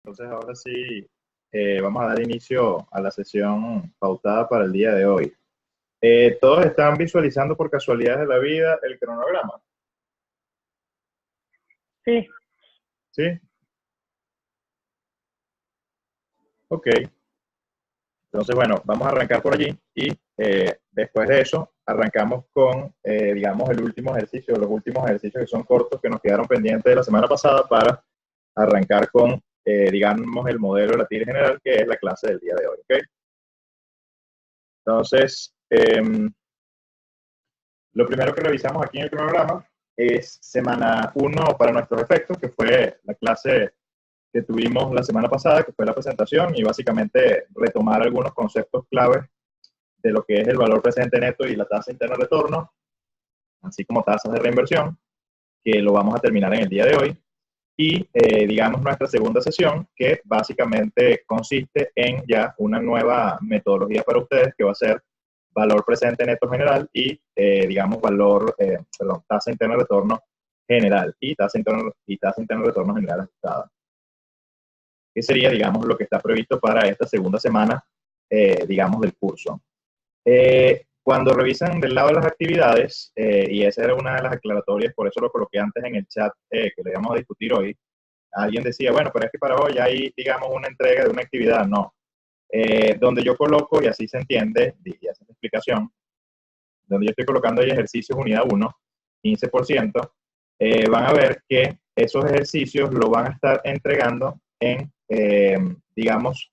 Entonces ahora sí vamos a dar inicio a la sesión pautada para el día de hoy. ¿Todos están visualizando por casualidad de la vida el cronograma? Sí, ¿Sí? Ok. Entonces, bueno, vamos a arrancar por allí y después de eso arrancamos con, digamos, el último ejercicio, los últimos ejercicios que son cortos que nos quedaron pendientes de la semana pasada para arrancar con, digamos, el modelo de la tira general, que es la clase del día de hoy. ¿Ok? Entonces, lo primero que revisamos aquí en el cronograma es semana 1 para nuestros efectos, que fue la clase que tuvimos la semana pasada, que fue la presentación, y básicamente retomar algunos conceptos claves de lo que es el valor presente neto y la tasa interna de retorno, así como tasas de reinversión, que lo vamos a terminar en el día de hoy. Y digamos nuestra segunda sesión, que básicamente consiste en ya una nueva metodología para ustedes, que va a ser valor presente neto general y, digamos, tasa interna de retorno general y tasa interna de retorno general ajustada. Que sería, digamos, lo que está previsto para esta segunda semana, digamos, del curso. Cuando revisan del lado de las actividades, y esa era una de las aclaratorias, por eso lo coloqué antes en el chat, que le íbamos a discutir hoy, alguien decía, bueno, pero es que para hoy hay, digamos, una entrega de una actividad. No. Donde yo coloco, y así se entiende, y esa es la explicación, donde yo estoy colocando ahí ejercicios unidad 1, 15%, van a ver que esos ejercicios lo van a estar entregando en, digamos,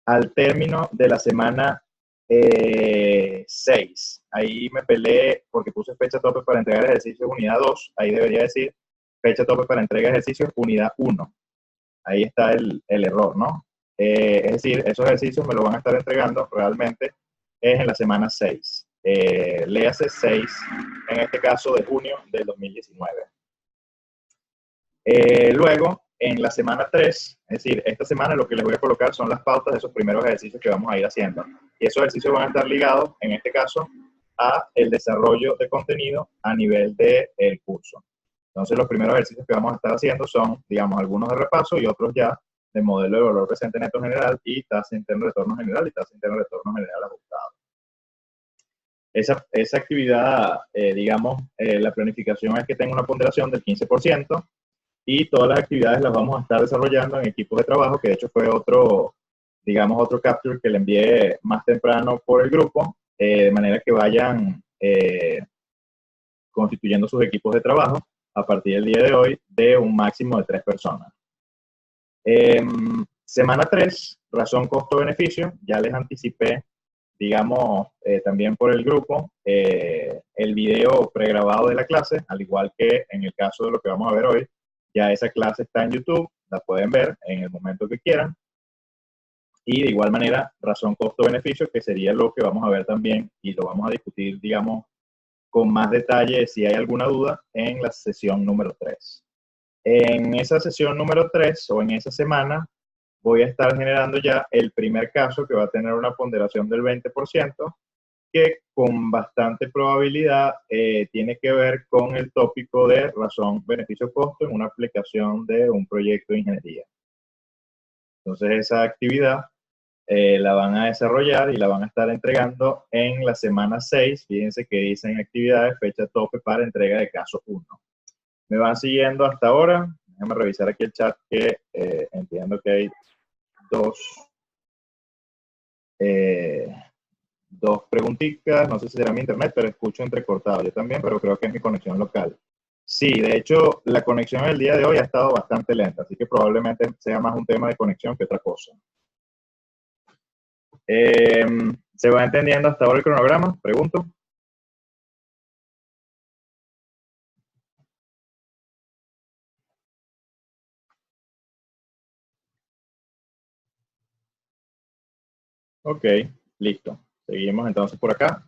al término de la semana 6. Ahí me peleé porque puse fecha tope para entregar ejercicios unidad 2. Ahí debería decir fecha tope para entrega de ejercicios unidad 1. Ahí está el error, ¿no? Es decir, esos ejercicios me lo van a estar entregando realmente es en la semana 6. Léase 6, en este caso de junio del 2019. Luego, en la semana 3, es decir, esta semana lo que les voy a colocar son las pautas de esos primeros ejercicios que vamos a ir haciendo. Y esos ejercicios van a estar ligados, en este caso, a el desarrollo de contenido a nivel del curso. Entonces, los primeros ejercicios que vamos a estar haciendo son, digamos, algunos de repaso y otros ya de modelo de valor presente neto general y tasa interna de retorno general y tasa interna de retorno general ajustado. Esa actividad, digamos, la planificación es que tenga una ponderación del 15%, y todas las actividades las vamos a estar desarrollando en equipos de trabajo, que de hecho fue otro, digamos, otro capture que le envié más temprano por el grupo, de manera que vayan constituyendo sus equipos de trabajo a partir del día de hoy de un máximo de 3 personas. Semana 3, razón costo-beneficio, ya les anticipé, digamos, también por el grupo, el video pregrabado de la clase, al igual que en el caso de lo que vamos a ver hoy. Ya esa clase está en YouTube, la pueden ver en el momento que quieran. Y de igual manera, razón costo-beneficio, que sería lo que vamos a ver también y lo vamos a discutir, digamos, con más detalle si hay alguna duda en la sesión número 3. En esa sesión número 3 o en esa semana voy a estar generando ya el primer caso que va a tener una ponderación del 20%, que con bastante probabilidad tiene que ver con el tópico de razón beneficio-costo en una aplicación de un proyecto de ingeniería. Entonces esa actividad la van a desarrollar y la van a estar entregando en la semana 6. Fíjense que dicen actividades, fecha tope para entrega de caso 1. ¿Me van siguiendo hasta ahora? Déjame revisar aquí el chat, que entiendo que hay dos preguntitas. No sé si será mi internet, pero escucho entrecortado. Yo también, pero creo que es mi conexión local. Sí, de hecho, la conexión el día de hoy ha estado bastante lenta, así que probablemente sea más un tema de conexión que otra cosa. ¿Se va entendiendo hasta ahora el cronograma? Pregunto. Ok, listo. Seguimos entonces por acá.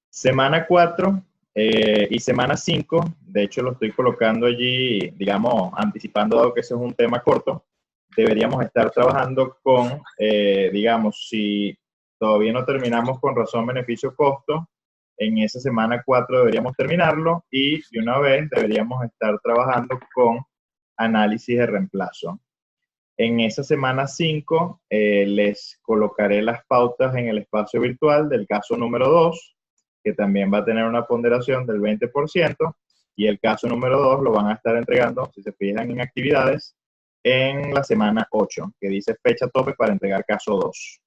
Semana 4 y semana 5, de hecho lo estoy colocando allí, digamos, anticipando, dado que ese es un tema corto. Deberíamos estar trabajando con, digamos, si todavía no terminamos con razón, beneficio, costo, en esa semana 4 deberíamos terminarlo y de una vez deberíamos estar trabajando con análisis de reemplazo. En esa semana 5 les colocaré las pautas en el espacio virtual del caso número 2, que también va a tener una ponderación del 20%, y el caso número 2 lo van a estar entregando, si se fijan en actividades, en la semana 8, que dice fecha tope para entregar caso 2.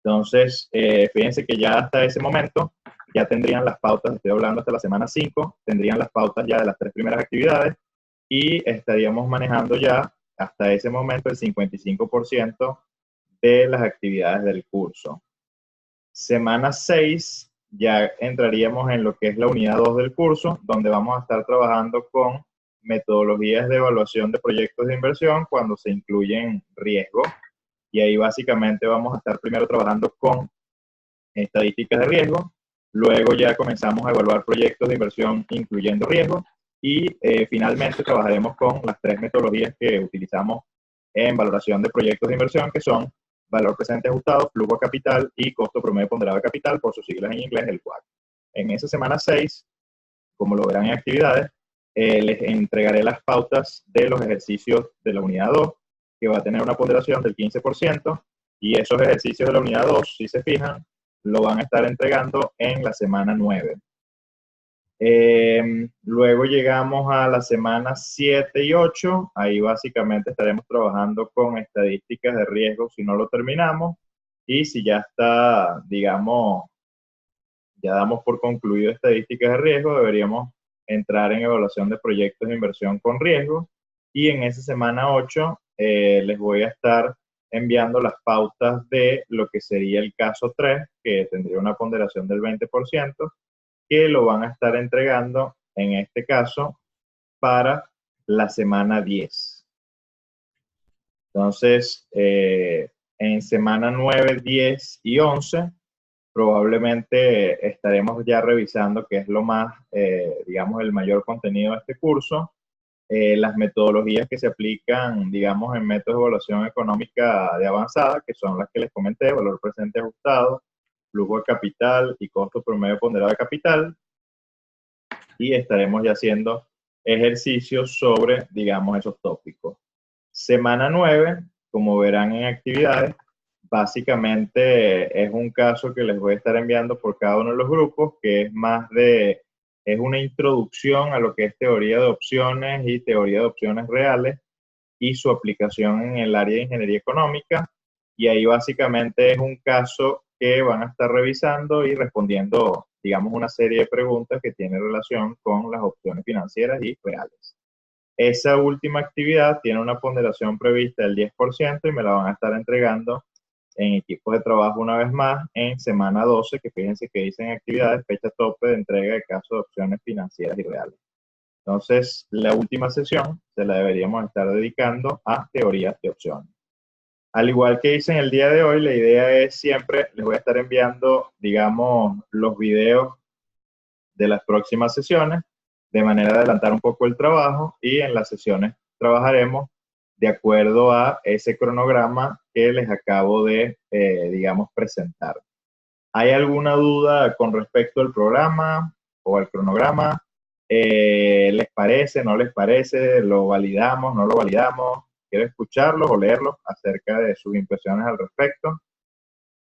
Entonces, fíjense que ya hasta ese momento ya tendrían las pautas, estoy hablando hasta la semana 5, tendrían las pautas ya de las 3 primeras actividades y estaríamos manejando ya hasta ese momento el 55% de las actividades del curso. Semana 6 ya entraríamos en lo que es la unidad 2 del curso, donde vamos a estar trabajando con metodologías de evaluación de proyectos de inversión cuando se incluyen riesgo. Y ahí básicamente vamos a estar primero trabajando con estadísticas de riesgo, luego ya comenzamos a evaluar proyectos de inversión incluyendo riesgo y finalmente trabajaremos con las 3 metodologías que utilizamos en valoración de proyectos de inversión, que son valor presente ajustado, flujo a capital y costo promedio ponderado de capital, por sus siglas en inglés, el WACC. En esa semana 6, como lo verán en actividades, les entregaré las pautas de los ejercicios de la unidad 2, que va a tener una ponderación del 15%, y esos ejercicios de la unidad 2, si se fijan, lo van a estar entregando en la semana 9. Luego llegamos a la semana 7 y 8, ahí básicamente estaremos trabajando con estadísticas de riesgo si no lo terminamos, y si ya está, digamos, ya damos por concluido estadísticas de riesgo, deberíamos entrar en evaluación de proyectos de inversión con riesgo, y en esa semana 8 les voy a estar enviando las pautas de lo que sería el caso 3, que tendría una ponderación del 20%, que lo van a estar entregando, en este caso, para la semana 10. Entonces, en semana 9, 10 y 11, probablemente estaremos ya revisando qué es lo más, digamos, el mayor contenido de este curso, las metodologías que se aplican, digamos, en métodos de evaluación económica de avanzada, que son las que les comenté, valor presente ajustado, flujo de capital y costo promedio ponderado de capital, y estaremos ya haciendo ejercicios sobre, digamos, esos tópicos. Semana 9, como verán en actividades, básicamente es un caso que les voy a estar enviando por cada uno de los grupos, que es una introducción a lo que es teoría de opciones y teoría de opciones reales y su aplicación en el área de ingeniería económica. Y ahí básicamente es un caso que van a estar revisando y respondiendo, digamos, una serie de preguntas que tienen relación con las opciones financieras y reales. Esa última actividad tiene una ponderación prevista del 10% y me la van a estar entregando en equipos de trabajo una vez más en semana 12, que fíjense que dicen actividades, fecha tope de entrega de caso de opciones financieras y reales. Entonces, la última sesión se la deberíamos estar dedicando a teorías de opciones. Al igual que hice en el día de hoy, la idea es siempre, les voy a estar enviando, digamos, los videos de las próximas sesiones, de manera de adelantar un poco el trabajo, y en las sesiones trabajaremos de acuerdo a ese cronograma que les acabo de, digamos, presentar. ¿Hay alguna duda con respecto al programa o al cronograma? ¿Les parece, no les parece? ¿Lo validamos, no lo validamos? Quiero escucharlos o leerlos acerca de sus impresiones al respecto.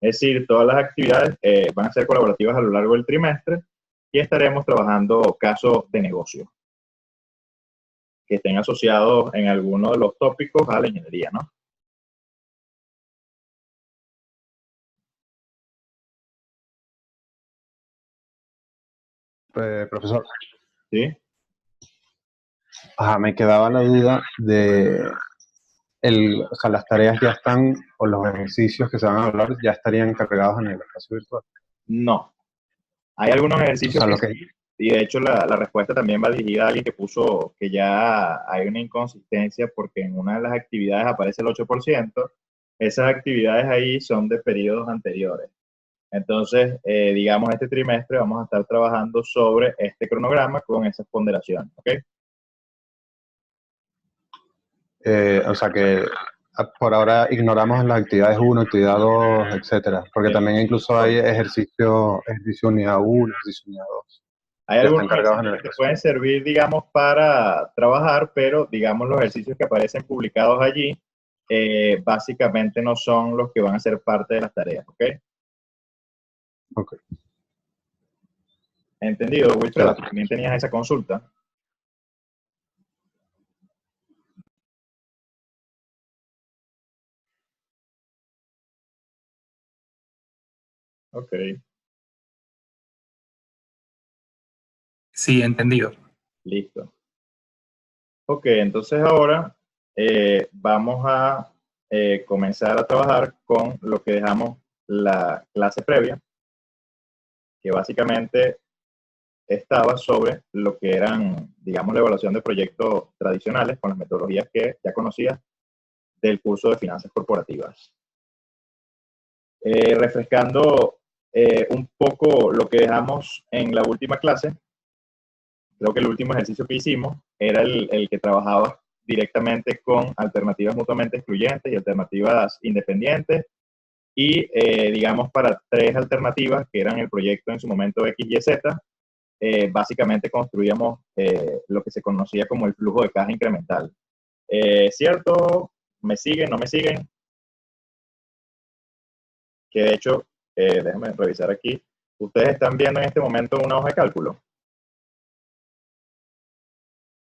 Es decir, todas las actividades van a ser colaborativas a lo largo del trimestre y estaremos trabajando casos de negocio que estén asociados en alguno de los tópicos a la ingeniería, ¿no? Profesor, ¿Sí? me quedaba la duda de, o sea, las tareas ya están, o los ejercicios que se van a hablar ya estarían cargados en el espacio virtual. No. Hay algunos O ejercicios sea, que lo que, sí, y de hecho la respuesta también va dirigida a alguien que puso que ya hay una inconsistencia porque en una de las actividades aparece el 8%. Esas actividades ahí son de periodos anteriores. Entonces, digamos, este trimestre vamos a estar trabajando sobre este cronograma con esas ponderaciones, ¿ok? o sea, que por ahora ignoramos las actividades 1, actividad 2, etcétera, porque también incluso hay ejercicio unidad 1, ejercicio unidad 2. Hay ya están algunos cargados en ejercicios el que te espacio. pueden servir, digamos, para trabajar, pero, digamos, los ejercicios que aparecen publicados allí, básicamente no son los que van a ser parte de las tareas, ¿ok? Ok, ¿Entendido, Wilfredo? claro. Tú también tenías esa consulta. Ok, Sí, entendido. listo. Ok, entonces ahora vamos a comenzar a trabajar con lo que dejamos la clase previa, que básicamente estaba sobre lo que eran, digamos, la evaluación de proyectos tradicionales con las metodologías que ya conocías del curso de finanzas corporativas. Refrescando un poco lo que dejamos en la última clase, creo que el último ejercicio que hicimos era el que trabajaba directamente con alternativas mutuamente excluyentes y alternativas independientes y, digamos, para tres alternativas que eran el proyecto en su momento X, Y, Z, básicamente construíamos lo que se conocía como el flujo de caja incremental. ¿Cierto? ¿Me siguen? ¿No me siguen? Que de hecho, déjenme revisar aquí. Ustedes están viendo en este momento una hoja de cálculo.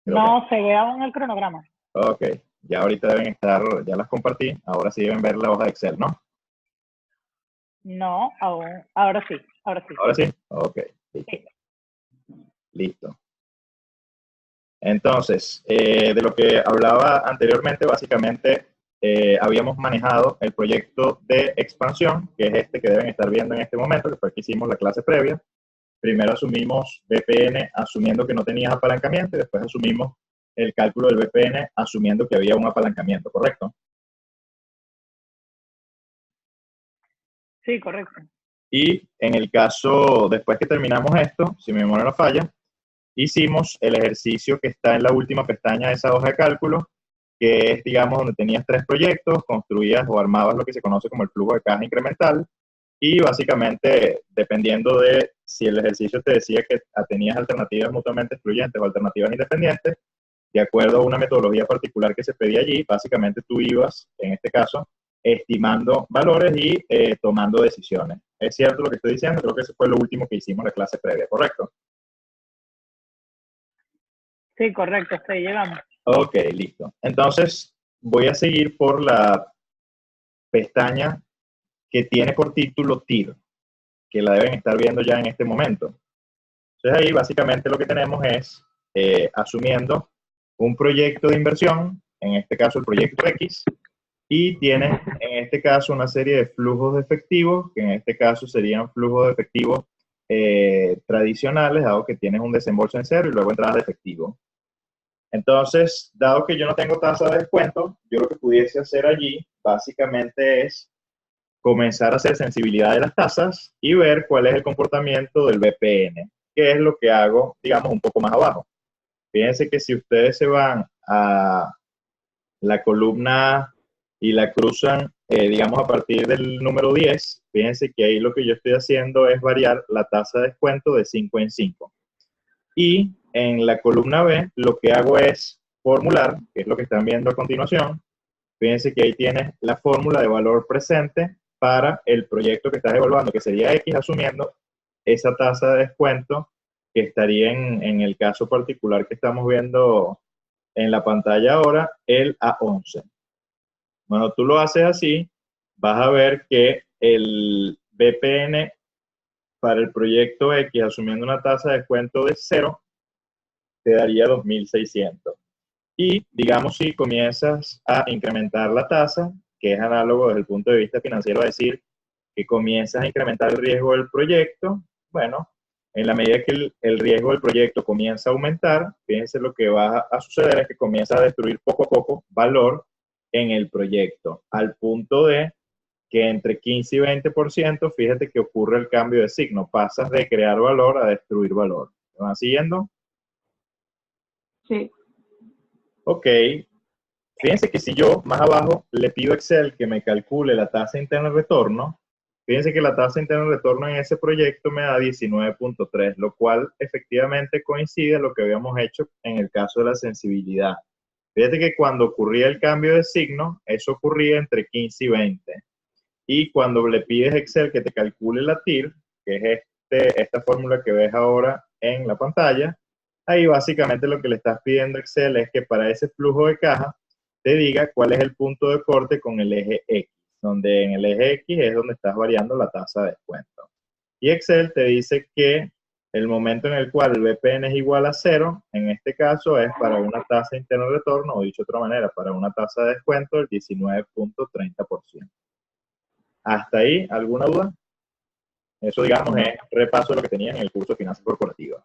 Creo No, se ve aún el cronograma. Ok, ya ahorita deben estar, ya las compartí, ahora sí deben ver la hoja de Excel, ¿no? No, aún. Ahora sí, ahora sí. Ahora sí, ok, listo. Sí. Listo. Entonces, de lo que hablaba anteriormente, básicamente habíamos manejado el proyecto de expansión, que es este que deben estar viendo en este momento, que fue el que hicimos la clase previa. Primero asumimos VPN asumiendo que no tenías apalancamiento y después asumimos el cálculo del VPN asumiendo que había un apalancamiento, ¿correcto? Sí, correcto. Y en el caso, después que terminamos esto, si mi memoria no falla, hicimos el ejercicio que está en la última pestaña de esa hoja de cálculo, que es, digamos, donde tenías tres proyectos, construías o armabas lo que se conoce como el flujo de caja incremental, y básicamente, dependiendo de si el ejercicio te decía que tenías alternativas mutuamente excluyentes o alternativas independientes, de acuerdo a una metodología particular que se pedía allí, básicamente tú ibas, en este caso, estimando valores y tomando decisiones. ¿Es cierto lo que estoy diciendo? Creo que eso fue lo último que hicimos en la clase previa, ¿correcto? Sí, correcto, hasta ahí llegamos. Ok, listo. Entonces, voy a seguir por la pestaña que tiene por título TIR, que la deben estar viendo ya en este momento. Entonces ahí básicamente lo que tenemos es, asumiendo un proyecto de inversión, en este caso el proyecto X, y tienes en este caso una serie de flujos de efectivo, que en este caso serían flujos de efectivo tradicionales, dado que tienes un desembolso en cero y luego entradas de efectivo. Entonces, dado que yo no tengo tasa de descuento, yo lo que pudiese hacer allí básicamente es comenzar a hacer sensibilidad de las tasas y ver cuál es el comportamiento del BPN, que es lo que hago, digamos, un poco más abajo. Fíjense que si ustedes se van a la columna y la cruzan, digamos, a partir del número 10, fíjense que ahí lo que yo estoy haciendo es variar la tasa de descuento de 5 en 5. Y en la columna B, lo que hago es formular, que es lo que están viendo a continuación. Fíjense que ahí tienes la fórmula de valor presente para el proyecto que estás evaluando, que sería X, asumiendo esa tasa de descuento que estaría en el caso particular que estamos viendo en la pantalla ahora, el A11. Cuando tú lo haces así, vas a ver que el BPN para el proyecto X, asumiendo una tasa de descuento de 0, te daría 2.600. Y digamos, si comienzas a incrementar la tasa, que es análogo desde el punto de vista financiero a decir que comienzas a incrementar el riesgo del proyecto, bueno, en la medida que el riesgo del proyecto comienza a aumentar, fíjense lo que va a suceder es que comienza a destruir poco a poco valor en el proyecto, al punto de que entre 15 y 20%, fíjate que ocurre el cambio de signo, pasas de crear valor a destruir valor. ¿Me van siguiendo? Sí. Ok, fíjense que si yo más abajo le pido a Excel que me calcule la tasa interna de retorno, Fíjense que la tasa interna de retorno en ese proyecto me da 19.3, lo cual efectivamente coincide a lo que habíamos hecho en el caso de la sensibilidad. Fíjate que cuando ocurría el cambio de signo, eso ocurría entre 15 y 20. Y cuando le pides a Excel que te calcule la TIR, que es esta fórmula que ves ahora en la pantalla, ahí básicamente lo que le estás pidiendo a Excel es que para ese flujo de caja te diga cuál es el punto de corte con el eje X, donde en el eje X es donde estás variando la tasa de descuento. Y Excel te dice que el momento en el cual el VPN es igual a 0, en este caso es para una tasa interna de retorno, o dicho de otra manera, para una tasa de descuento del 19.30%. ¿Hasta ahí alguna duda? Eso, digamos, es repaso de lo que tenía en el curso de finanzas corporativas.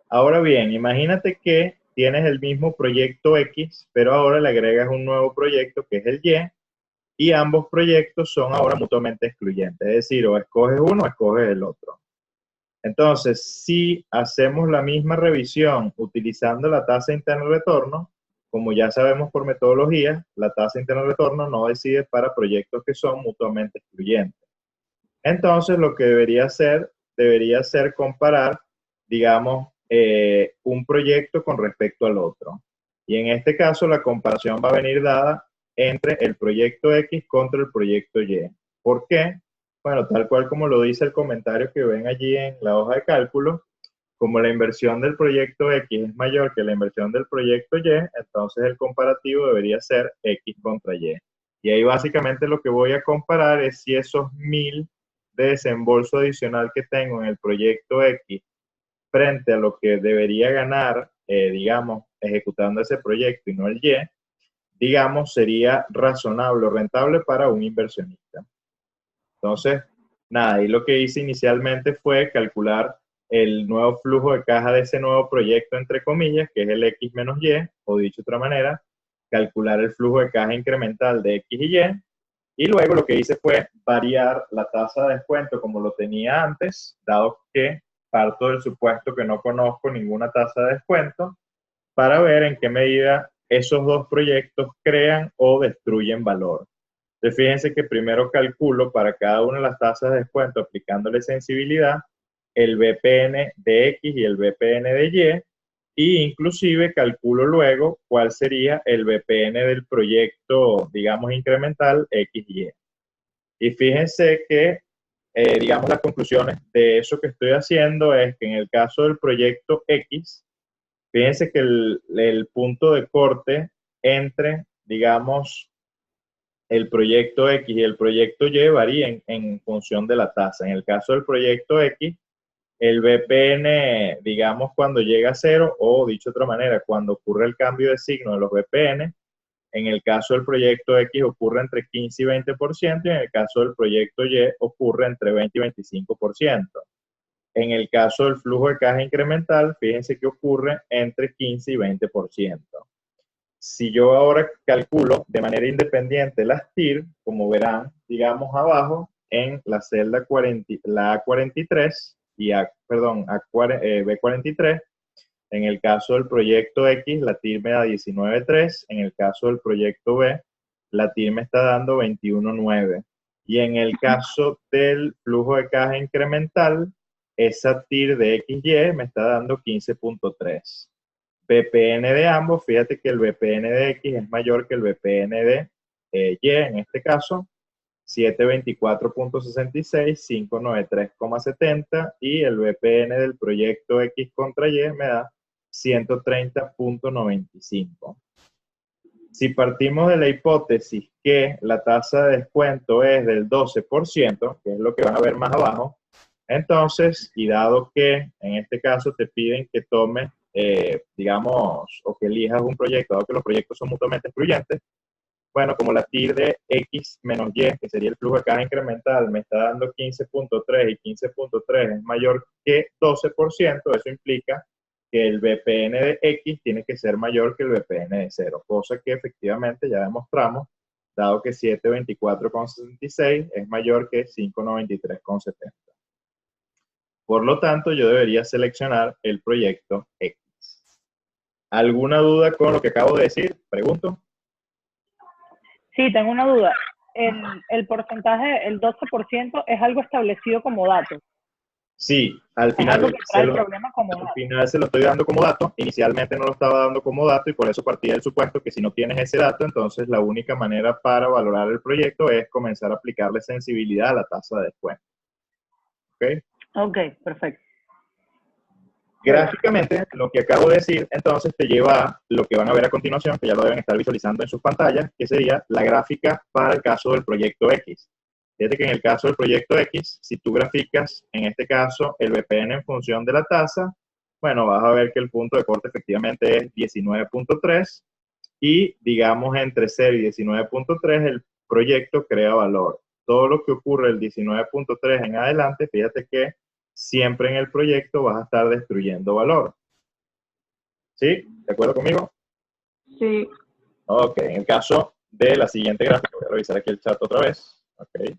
Ahora bien, imagínate que tienes el mismo proyecto X, pero ahora le agregas un nuevo proyecto que es el Y ambos proyectos son ahora mutuamente excluyentes. Es decir, o escoges uno o escoges el otro. Entonces, si hacemos la misma revisión utilizando la tasa interna de retorno, como ya sabemos por metodología, la tasa interna de retorno no decide para proyectos que son mutuamente excluyentes. Entonces, lo que debería ser comparar, digamos, un proyecto con respecto al otro. Y en este caso, la comparación va a venir dada entre el proyecto X contra el proyecto Y. ¿Por qué? Bueno, tal cual como lo dice el comentario que ven allí en la hoja de cálculo, como la inversión del proyecto X es mayor que la inversión del proyecto Y, entonces el comparativo debería ser X contra Y. Y ahí básicamente lo que voy a comparar es si esos 1000 de desembolso adicional que tengo en el proyecto X frente a lo que debería ganar, digamos, ejecutando ese proyecto y no el Y, digamos, sería razonable o rentable para un inversionista. Entonces, nada, y lo que hice inicialmente fue calcular el nuevo flujo de caja de ese nuevo proyecto, entre comillas, que es el X menos Y, o dicho de otra manera, calcular el flujo de caja incremental de X y luego lo que hice fue variar la tasa de descuento como lo tenía antes, dado que parto del supuesto que no conozco ninguna tasa de descuento, para ver en qué medida esos dos proyectos crean o destruyen valor. Entonces, fíjense que primero calculo para cada una de las tasas de descuento aplicándole sensibilidad el VPN de X y el VPN de Y, inclusive calculo luego cuál sería el VPN del proyecto, digamos, incremental XY. Y fíjense que, digamos, las conclusiones de eso que estoy haciendo es que en el caso del proyecto X, fíjense que el punto de corte entre, digamos, el proyecto X y el proyecto Y varía en función de la tasa. En el caso del proyecto X, el VPN, digamos, cuando llega a 0, o dicho de otra manera, cuando ocurre el cambio de signo de los VPN, en el caso del proyecto X ocurre entre 15 y 20%, y en el caso del proyecto Y ocurre entre 20 y 25%. En el caso del flujo de caja incremental, fíjense que ocurre entre 15 y 20%. Si yo ahora calculo de manera independiente las TIR, como verán, digamos abajo, en la celda 40, la A43 y B43, en el caso del proyecto X, la TIR me da 19.3, en el caso del proyecto B, la TIR me está dando 21.9. Y en el caso del flujo de caja incremental, esa TIR de XY me está dando 15.3. VPN de ambos, fíjate que el VPN de X es mayor que el VPN de Y, en este caso, 724.66, 593.70, y el VPN del proyecto X contra Y me da 130.95. Si partimos de la hipótesis que la tasa de descuento es del 12%, que es lo que van a ver más abajo, entonces, y dado que en este caso te piden que tomes, digamos, o que elijas un proyecto, dado que los proyectos son mutuamente excluyentes, bueno, como la TIR de X menos Y, que sería el flujo de caja incremental, me está dando 15.3 y 15.3 es mayor que 12%, eso implica que el VPN de X tiene que ser mayor que el VPN de 0, cosa que efectivamente ya demostramos, dado que 724.66 es mayor que 593.70. Por lo tanto, yo debería seleccionar el proyecto X. ¿Alguna duda con lo que acabo de decir? Pregunto. Sí, tengo una duda. el porcentaje, el 12%, es algo establecido como dato. Sí, al Es algo final, que trae el problema como al dato. final se lo estoy dando como dato. Inicialmente no lo estaba dando como dato y por eso partí del supuesto que si no tienes ese dato, entonces la única manera para valorar el proyecto es comenzar a aplicarle sensibilidad a la tasa de descuento. ¿Ok? Ok, perfecto. Gráficamente, lo que acabo de decir, entonces te lleva a lo que van a ver a continuación, que ya lo deben estar visualizando en sus pantallas, que sería la gráfica para el caso del proyecto X. Fíjate que en el caso del proyecto X, si tú graficas, en este caso, el VPN en función de la tasa, bueno, vas a ver que el punto de corte efectivamente es 19.3 y, digamos, entre 0 y 19.3 el proyecto crea valor. Todo lo que ocurre del 19.3 en adelante, fíjate que siempre en el proyecto vas a estar destruyendo valor. ¿Sí? ¿De acuerdo conmigo? Sí. Ok, en el caso de la siguiente gráfica, voy a revisar aquí el chat otra vez. Ok.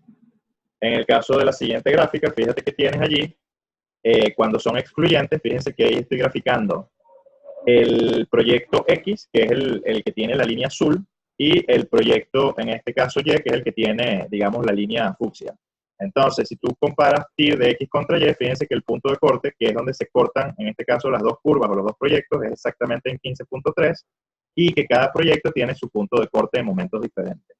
En el caso de la siguiente gráfica, fíjate que tienes allí, cuando son excluyentes, fíjense que ahí estoy graficando el proyecto X, que es el que tiene la línea azul, y el proyecto, en este caso Y, que es el que tiene, digamos, la línea fucsia. Entonces, si tú comparas TIR de X contra Y, fíjense que el punto de corte, que es donde se cortan, en este caso, las dos curvas o los dos proyectos, es exactamente en 15.3, y que cada proyecto tiene su punto de corte en momentos diferentes.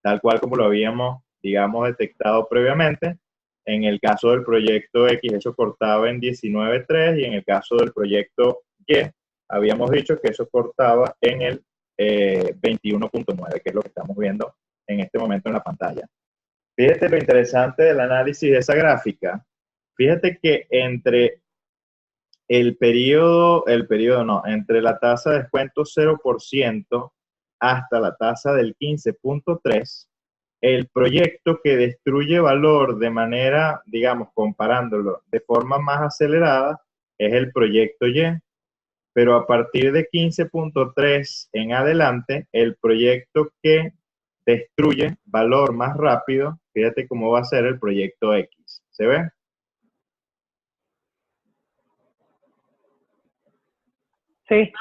Tal cual como lo habíamos, digamos, detectado previamente. En el caso del proyecto X, eso cortaba en 19.3, y en el caso del proyecto Y, habíamos dicho que eso cortaba en el 21.9, que es lo que estamos viendo en este momento en la pantalla. Fíjate lo interesante del análisis de esa gráfica. Fíjate que entre entre la tasa de descuento 0% hasta la tasa del 15.3, el proyecto que destruye valor de manera, digamos, comparándolo de forma más acelerada, es el proyecto Y. Pero a partir de 15.3 en adelante, el proyecto que destruye valor más rápido, fíjate cómo va a ser el proyecto X. ¿Se ve? Sí.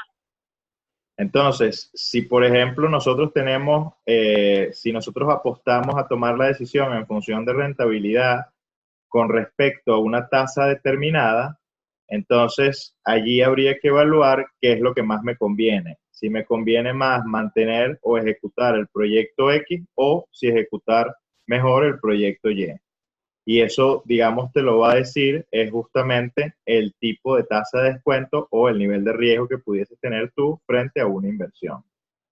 Entonces, si por ejemplo nosotros tenemos, si nosotros apostamos a tomar la decisión en función de rentabilidad con respecto a una tasa determinada, entonces allí habría que evaluar qué es lo que más me conviene. Si me conviene más mantener o ejecutar el proyecto X o si ejecutar mejor el proyecto Y. Y eso, digamos, te lo va a decir es justamente el tipo de tasa de descuento o el nivel de riesgo que pudieses tener tú frente a una inversión.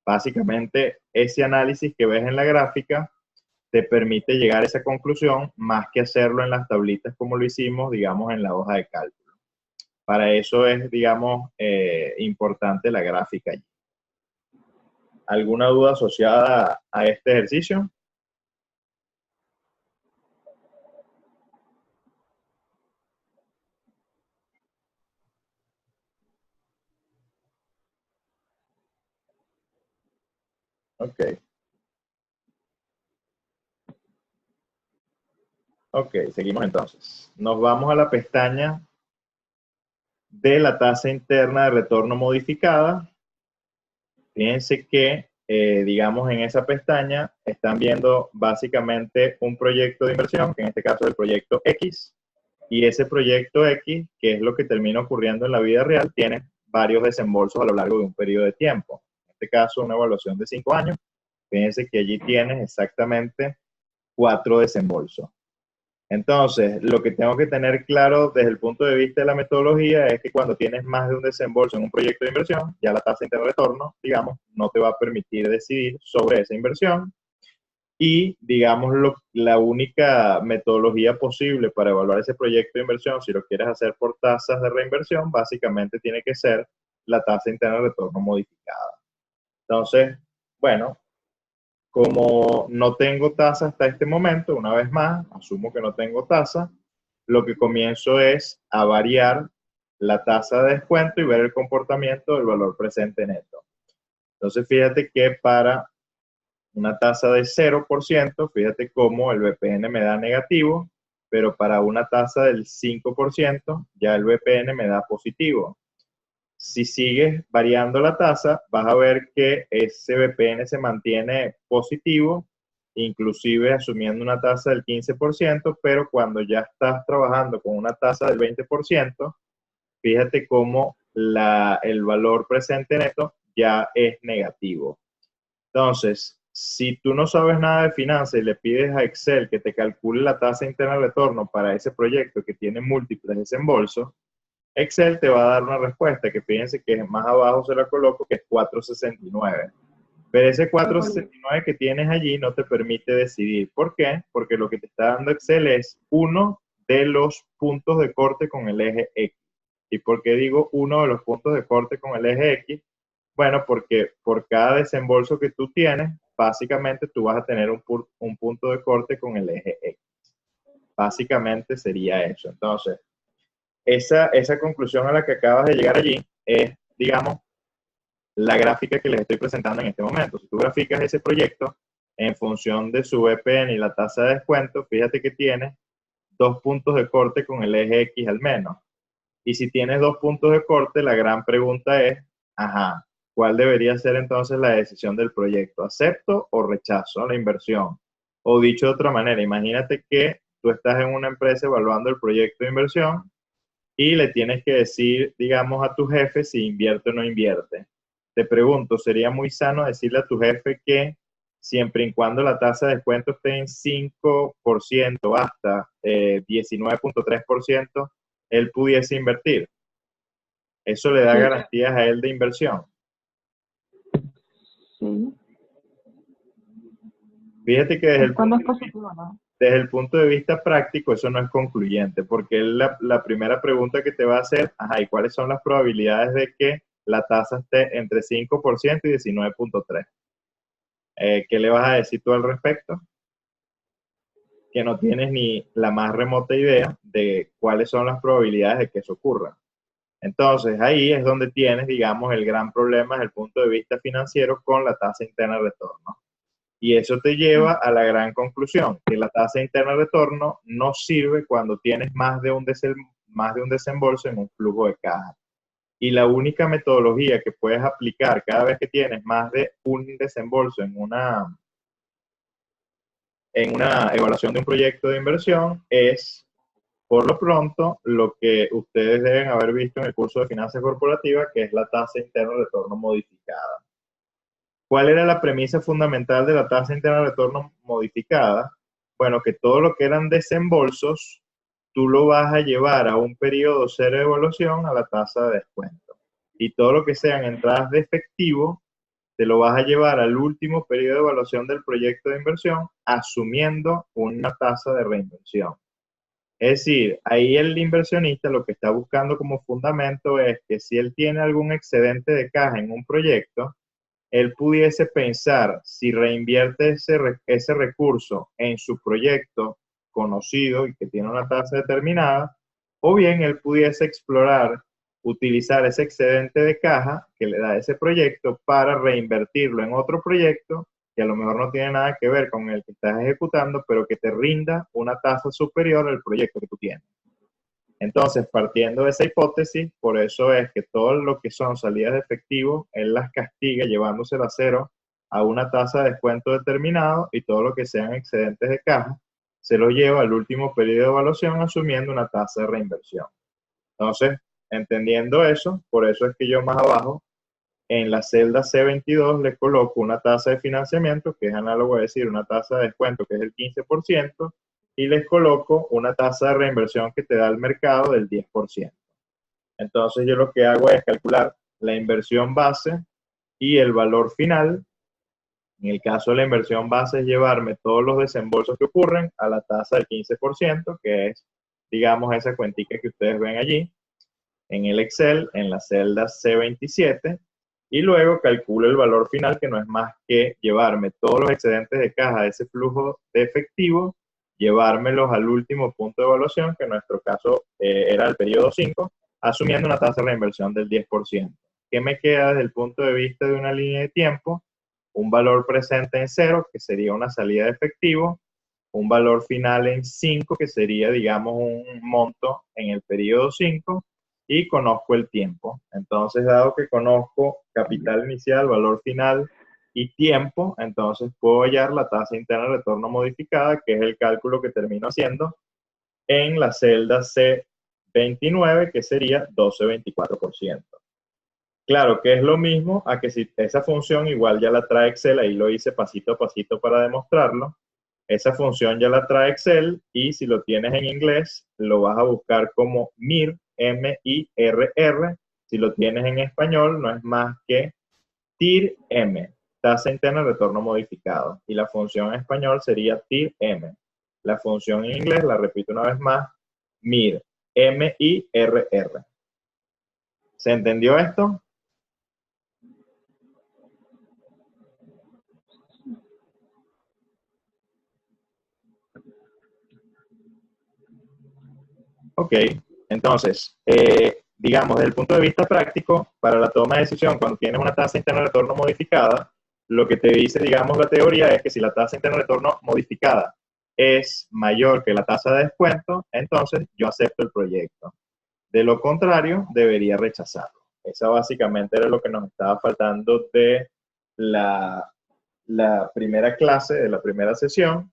Básicamente, ese análisis que ves en la gráfica te permite llegar a esa conclusión más que hacerlo en las tablitas como lo hicimos, digamos, en la hoja de cálculo. Para eso es, digamos, importante la gráfica allí. ¿Alguna duda asociada a este ejercicio? Ok. Ok, seguimos entonces. Nos vamos a la pestaña de la tasa interna de retorno modificada. Fíjense que, digamos, en esa pestaña están viendo básicamente un proyecto de inversión, que en este caso es el proyecto X, y ese proyecto X, que es lo que termina ocurriendo en la vida real, tiene varios desembolsos a lo largo de un periodo de tiempo. En este caso, una evaluación de 5 años. Fíjense que allí tienes exactamente 4 desembolsos. Entonces, lo que tengo que tener claro desde el punto de vista de la metodología es que cuando tienes más de un desembolso en un proyecto de inversión, ya la tasa interna de retorno, digamos, no te va a permitir decidir sobre esa inversión. Y, digamos, la única metodología posible para evaluar ese proyecto de inversión, si lo quieres hacer por tasas de reinversión, básicamente tiene que ser la tasa interna de retorno modificada. Entonces, bueno, como no tengo tasa hasta este momento, una vez más, asumo que no tengo tasa, lo que comienzo es a variar la tasa de descuento y ver el comportamiento del valor presente neto. Entonces, fíjate que para una tasa de 0%, fíjate cómo el VPN me da negativo, pero para una tasa del 5%, ya el VPN me da positivo. Si sigues variando la tasa, vas a ver que ese VPN se mantiene positivo inclusive asumiendo una tasa del 15%, pero cuando ya estás trabajando con una tasa del 20%, fíjate cómo el valor presente neto ya es negativo. Entonces, si tú no sabes nada de finanzas y le pides a Excel que te calcule la tasa interna de retorno para ese proyecto que tiene múltiples desembolsos, Excel te va a dar una respuesta que fíjense que más abajo se la coloco, que es 469. Pero ese 469 que tienes allí no te permite decidir. ¿Por qué? Porque lo que te está dando Excel es uno de los puntos de corte con el eje X. ¿Y por qué digo uno de los puntos de corte con el eje X? Bueno, porque por cada desembolso que tú tienes, básicamente tú vas a tener un punto de corte con el eje X. Básicamente sería eso. Entonces, esa conclusión a la que acabas de llegar allí es, digamos, la gráfica que les estoy presentando en este momento. Si tú graficas ese proyecto en función de su VPN y la tasa de descuento, fíjate que tiene 2 puntos de corte con el eje X al menos. Y si tienes 2 puntos de corte, la gran pregunta es, ajá, ¿cuál debería ser entonces la decisión del proyecto? ¿Acepto o rechazo la inversión? O dicho de otra manera, imagínate que tú estás en una empresa evaluando el proyecto de inversión y le tienes que decir, digamos, a tu jefe si invierte o no invierte. Te pregunto, ¿sería muy sano decirle a tu jefe que siempre y cuando la tasa de descuento esté en 5% hasta 19.3%, él pudiese invertir? Eso le da Sí. garantías a él de inversión. Sí. Fíjate que desde Es cuando es positivo, ¿no? el punto de vista práctico eso no es concluyente, porque la primera pregunta que te va a hacer, ajá, ¿y cuáles son las probabilidades de que la tasa esté entre 5% y 19.3%? ¿Qué le vas a decir tú al respecto? Que no tienes ni la más remota idea de cuáles son las probabilidades de que eso ocurra. Entonces, ahí es donde tienes, digamos, el gran problema desde el punto de vista financiero con la tasa interna de retorno. Y eso te lleva a la gran conclusión, que la tasa interna de retorno no sirve cuando tienes más de un desembolso en un flujo de caja. Y la única metodología que puedes aplicar cada vez que tienes más de un desembolso en una evaluación de un proyecto de inversión es, por lo pronto, lo que ustedes deben haber visto en el curso de finanzas corporativas, que es la tasa interna de retorno modificada. ¿Cuál era la premisa fundamental de la tasa interna de retorno modificada? Bueno, que todo lo que eran desembolsos, tú lo vas a llevar a un periodo cero de evaluación a la tasa de descuento. Y todo lo que sean entradas de efectivo, te lo vas a llevar al último periodo de evaluación del proyecto de inversión, asumiendo una tasa de reinversión. Es decir, ahí el inversionista lo que está buscando como fundamento es que si él tiene algún excedente de caja en un proyecto, él pudiese pensar si reinvierte ese recurso en su proyecto conocido y que tiene una tasa determinada, o bien él pudiese explorar utilizar ese excedente de caja que le da ese proyecto para reinvertirlo en otro proyecto que a lo mejor no tiene nada que ver con el que estás ejecutando, pero que te rinda una tasa superior al proyecto que tú tienes. Entonces, partiendo de esa hipótesis, por eso es que todo lo que son salidas de efectivo, él las castiga llevándoselo a cero a una tasa de descuento determinado, y todo lo que sean excedentes de caja se lo lleva al último periodo de evaluación asumiendo una tasa de reinversión. Entonces, entendiendo eso, por eso es que yo más abajo en la celda C22 le coloco una tasa de financiamiento, que es análogo a decir una tasa de descuento, que es el 15%, y les coloco una tasa de reinversión que te da el mercado del 10%. Entonces yo lo que hago es calcular la inversión base y el valor final. En el caso de la inversión base es llevarme todos los desembolsos que ocurren a la tasa del 15%, que es, digamos, esa cuentica que ustedes ven allí en el Excel, en la celda C27, y luego calculo el valor final, que no es más que llevarme todos los excedentes de caja de ese flujo de efectivo, llevármelos al último punto de evaluación, que en nuestro caso era el periodo 5, asumiendo una tasa de reinversión del 10%. ¿Qué me queda desde el punto de vista de una línea de tiempo? Un valor presente en 0, que sería una salida de efectivo, un valor final en 5, que sería, digamos, un monto en el periodo 5, y conozco el tiempo. Entonces, dado que conozco capital inicial, valor final y tiempo, entonces puedo hallar la tasa interna de retorno modificada, que es el cálculo que termino haciendo en la celda C29, que sería 12,24%. Claro que es lo mismo a que si esa función igual ya la trae Excel, ahí lo hice pasito a pasito para demostrarlo. Esa función ya la trae Excel y si lo tienes en inglés, lo vas a buscar como MIRR, M-I-R-R. Si lo tienes en español, no es más que TIR-M, tasa interna de retorno modificado. Y la función en español sería TIR-M. La función en inglés, la repito una vez más, MIRR, M-I-R-R. ¿Se entendió esto? Ok, entonces, digamos, desde el punto de vista práctico, para la toma de decisión, cuando tienes una tasa interna de retorno modificada, lo que te dice, digamos, la teoría es que si la tasa interna de retorno modificada es mayor que la tasa de descuento, entonces yo acepto el proyecto. De lo contrario, debería rechazarlo. Esa básicamente era lo que nos estaba faltando de la primera clase, de la primera sesión,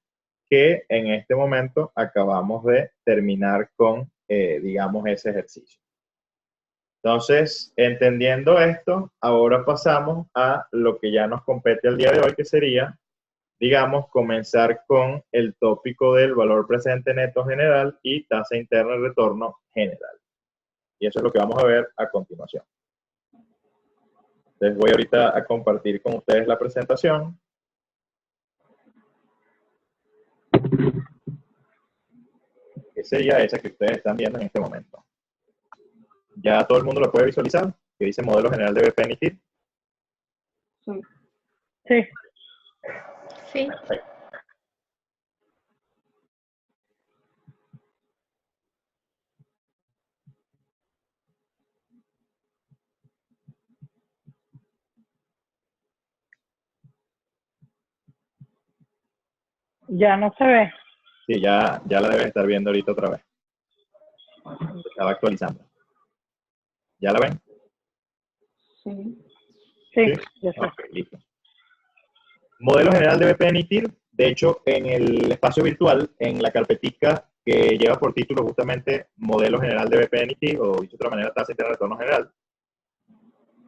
que en este momento acabamos de terminar con, digamos, ese ejercicio. Entonces, entendiendo esto, ahora pasamos a lo que ya nos compete el día de hoy, que sería, digamos, comenzar con el tópico del valor presente neto general y tasa interna de retorno general. Y eso es lo que vamos a ver a continuación. Les voy ahorita a compartir con ustedes la presentación. Que sería esa que ustedes están viendo en este momento. Ya todo el mundo lo puede visualizar, que dice modelo general de BP NITIR. Sí. Sí. Perfecto. Ya no se ve. Sí, ya la debes estar viendo ahorita otra vez. Estaba actualizando. ¿Ya la ven? Sí. Sí, ya sé. Ok, listo. Modelo general de BP NITIR, de hecho, en el espacio virtual, en la carpetica que lleva por título justamente modelo general de BP NITIR, o dicho de otra manera, tasa interna de retorno general,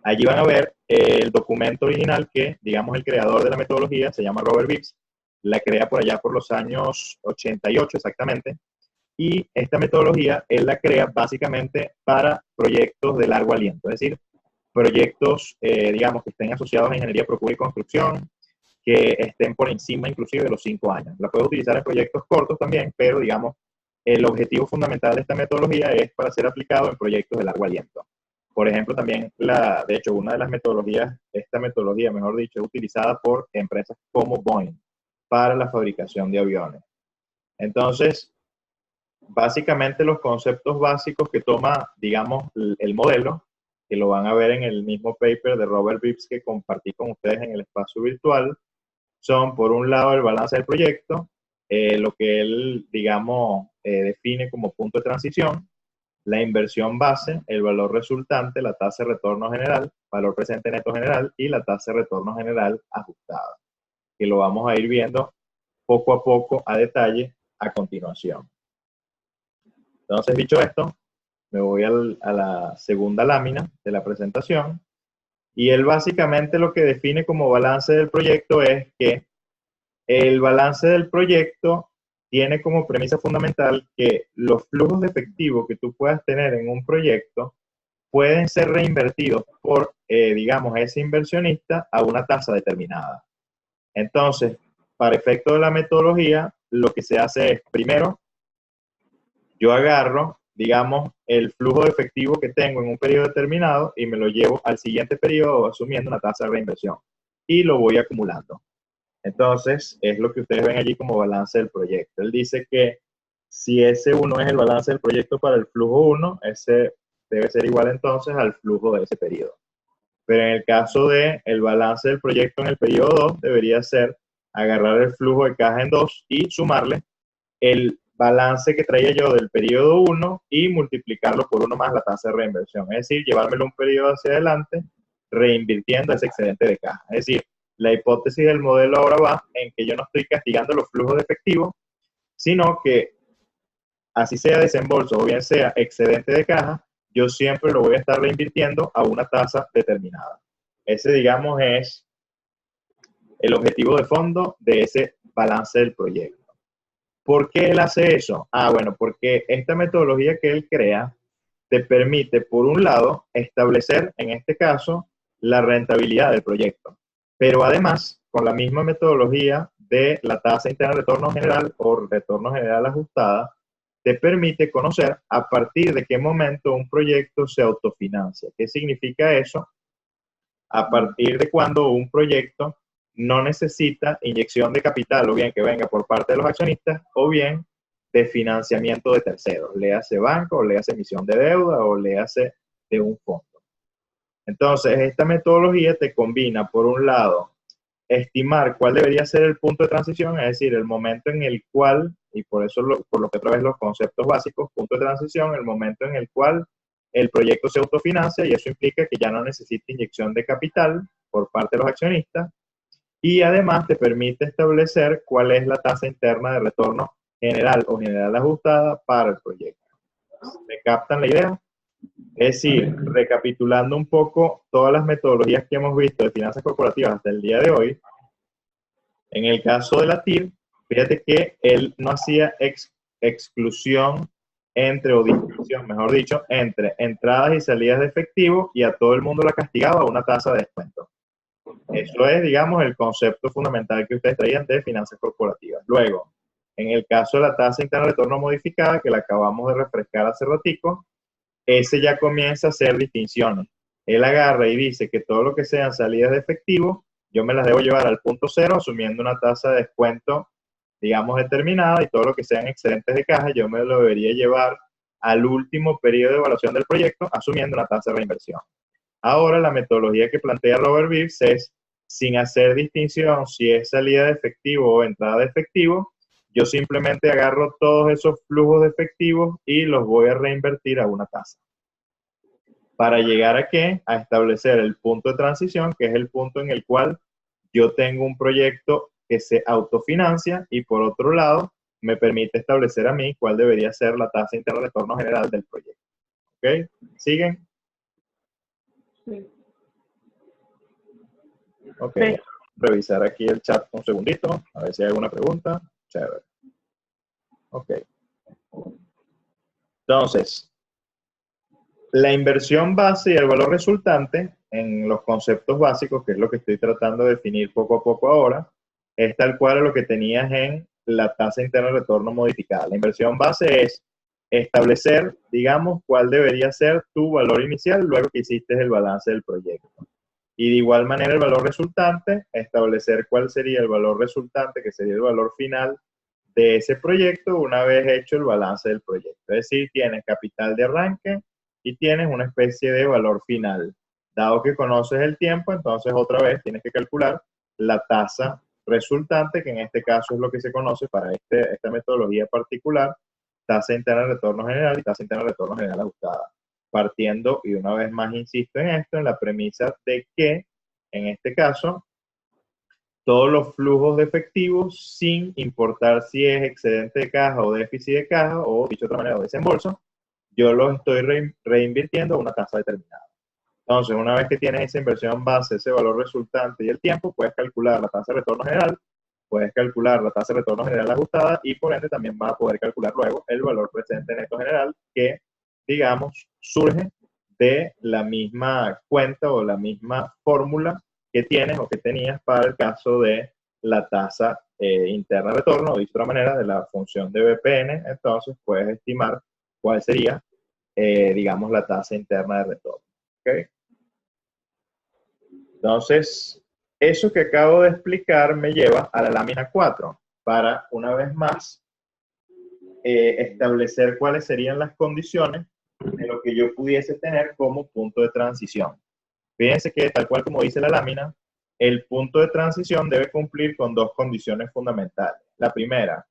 allí van a ver el documento original que, digamos, el creador de la metodología, se llama Robert Bibbs, la crea por allá por los años 88 exactamente, y esta metodología él la crea básicamente para proyectos de largo aliento, es decir, proyectos, digamos, que estén asociados a ingeniería, procura y construcción, que estén por encima inclusive de los 5 años. La puedes utilizar en proyectos cortos también, pero digamos, el objetivo fundamental de esta metodología es para ser aplicado en proyectos de largo aliento. Por ejemplo, también, de hecho, una de las metodologías, esta metodología, mejor dicho, es utilizada por empresas como Boeing para la fabricación de aviones. Entonces, básicamente los conceptos básicos que toma, digamos, el modelo, que lo van a ver en el mismo paper de Robert Bibbs que compartí con ustedes en el espacio virtual, son, por un lado, el balance del proyecto, lo que él, digamos, define como punto de transición, la inversión base, el valor resultante, la tasa de retorno general, valor presente neto general y la tasa de retorno general ajustada, que lo vamos a ir viendo poco a poco a detalle a continuación. Entonces, dicho esto, me voy a la segunda lámina de la presentación y él básicamente lo que define como balance del proyecto es que el balance del proyecto tiene como premisa fundamental que los flujos de efectivo que tú puedas tener en un proyecto pueden ser reinvertidos por, digamos, ese inversionista a una tasa determinada. Entonces, para efecto de la metodología, lo que se hace es, primero, yo agarro, digamos, el flujo de efectivo que tengo en un periodo determinado y me lo llevo al siguiente periodo asumiendo una tasa de reinversión y lo voy acumulando. Entonces, es lo que ustedes ven allí como balance del proyecto. Él dice que si ese 1 es el balance del proyecto para el flujo 1, ese debe ser igual entonces al flujo de ese periodo. Pero en el caso del balance del proyecto en el periodo 2, debería ser agarrar el flujo de caja en 2 y sumarle el balance que traía yo del periodo 1 y multiplicarlo por 1 más la tasa de reinversión. Es decir, llevármelo un periodo hacia adelante, reinvirtiendo ese excedente de caja. Es decir, la hipótesis del modelo ahora va en que yo no estoy castigando los flujos de efectivo, sino que así sea desembolso o bien sea excedente de caja, yo siempre lo voy a estar reinvirtiendo a una tasa determinada. Ese, digamos, es el objetivo de fondo de ese balance del proyecto. ¿Por qué él hace eso? Bueno, porque esta metodología que él crea te permite, por un lado, establecer, en este caso, la rentabilidad del proyecto. Pero además, con la misma metodología de la tasa interna de retorno general o retorno general ajustada, te permite conocer a partir de qué momento un proyecto se autofinancia. ¿Qué significa eso? A partir de cuando un proyecto no necesita inyección de capital, o bien que venga por parte de los accionistas, o bien de financiamiento de terceros, le hace banco, o le hace emisión de deuda, o le hace de un fondo. Entonces, esta metodología te combina, por un lado, estimar cuál debería ser el punto de transición, es decir, el momento en el cual, y por eso por lo que otra vez los conceptos básicos, punto de transición, el momento en el cual el proyecto se autofinancia, y eso implica que ya no necesita inyección de capital por parte de los accionistas, y además te permite establecer cuál es la tasa interna de retorno general o general ajustada para el proyecto. ¿Me captan la idea? Es decir, recapitulando un poco todas las metodologías que hemos visto de finanzas corporativas hasta el día de hoy, en el caso de la TIR, fíjate que él no hacía exclusión entre, o distinción, mejor dicho, entre entradas y salidas de efectivo, y a todo el mundo la castigaba a una tasa de descuento. Eso es, digamos, el concepto fundamental que ustedes traían de finanzas corporativas. Luego, en el caso de la tasa interna de retorno modificada, que la acabamos de refrescar hace ratico, ese ya comienza a hacer distinciones. Él agarra y dice que todo lo que sean salidas de efectivo, yo me las debo llevar al punto cero, asumiendo una tasa de descuento, digamos, determinada, y todo lo que sean excedentes de caja, yo me lo debería llevar al último periodo de evaluación del proyecto, asumiendo una tasa de reinversión. Ahora, la metodología que plantea Robert Beers es, sin hacer distinción si es salida de efectivo o entrada de efectivo, yo simplemente agarro todos esos flujos de efectivos y los voy a reinvertir a una tasa. ¿Para llegar a qué? A establecer el punto de transición, que es el punto en el cual yo tengo un proyecto que se autofinancia, y por otro lado, me permite establecer a mí cuál debería ser la tasa interna de retorno general del proyecto. ¿Ok? ¿Siguen? Sí. Ok. Sí. Revisar aquí el chat un segundito, a ver si hay alguna pregunta. Chévere. Ok. Entonces, la inversión base y el valor resultante, en los conceptos básicos, que es lo que estoy tratando de definir poco a poco ahora, es tal cual a lo que tenías en la tasa interna de retorno modificada. La inversión base es establecer, digamos, cuál debería ser tu valor inicial luego que hiciste el balance del proyecto. Y de igual manera el valor resultante, establecer cuál sería el valor resultante, que sería el valor final de ese proyecto una vez hecho el balance del proyecto. Es decir, tienes capital de arranque y tienes una especie de valor final. Dado que conoces el tiempo, entonces otra vez tienes que calcular la tasa resultante, que en este caso es lo que se conoce para esta metodología particular, tasa interna de retorno general y tasa interna de retorno general ajustada. Partiendo, y una vez más insisto en esto, en la premisa de que, en este caso, todos los flujos de efectivo, sin importar si es excedente de caja o déficit de caja, o dicho de otra manera, desembolso, yo los estoy reinvirtiendo a una tasa determinada. Entonces, una vez que tienes esa inversión base, ese valor resultante y el tiempo, puedes calcular la tasa de retorno general, puedes calcular la tasa de retorno general ajustada, y por ende también vas a poder calcular luego el valor presente neto general que, digamos, surge de la misma cuenta o la misma fórmula que tienes o que tenías para el caso de la tasa interna de retorno, o de otra manera, de la función de BPN. Entonces puedes estimar cuál sería, digamos, la tasa interna de retorno. ¿Okay? Entonces, eso que acabo de explicar me lleva a la lámina 4 para, una vez más, establecer cuáles serían las condiciones de lo que yo pudiese tener como punto de transición. Fíjense que, tal cual como dice la lámina, el punto de transición debe cumplir con dos condiciones fundamentales. La primera,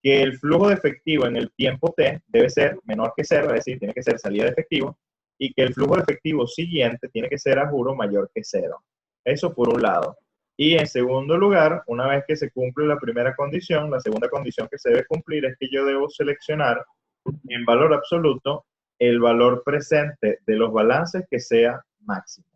que el flujo de efectivo en el tiempo t debe ser menor que cero, es decir, tiene que ser salida de efectivo, y que el flujo de efectivo siguiente tiene que ser a juro mayor que cero. Eso por un lado. Y en segundo lugar, una vez que se cumple la primera condición, la segunda condición que se debe cumplir es que yo debo seleccionar en valor absoluto el valor presente de los balances que sea máximo.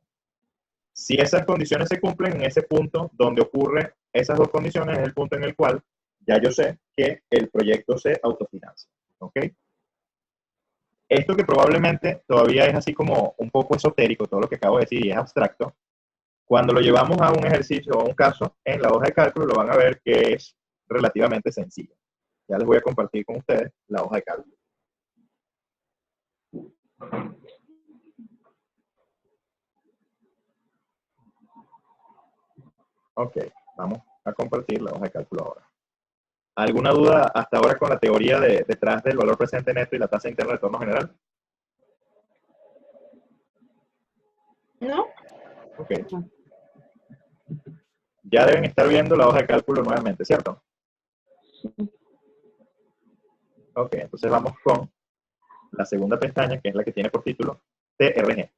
Si esas condiciones se cumplen, en ese punto donde ocurren esas dos condiciones es el punto en el cual ya yo sé que el proyecto se autofinancia. ¿Ok? Esto que probablemente todavía es así como un poco esotérico, todo lo que acabo de decir, y es abstracto, cuando lo llevamos a un ejercicio o a un caso en la hoja de cálculo, lo van a ver que es relativamente sencillo. Ya les voy a compartir con ustedes la hoja de cálculo. Ok, vamos a compartir la hoja de cálculo ahora. ¿Alguna duda hasta ahora con la teoría detrás del valor presente neto y la tasa interna de retorno general? ¿No? Ok. Ya deben estar viendo la hoja de cálculo nuevamente, ¿cierto? Ok, entonces vamos con la segunda pestaña, que es la que tiene por título TRG.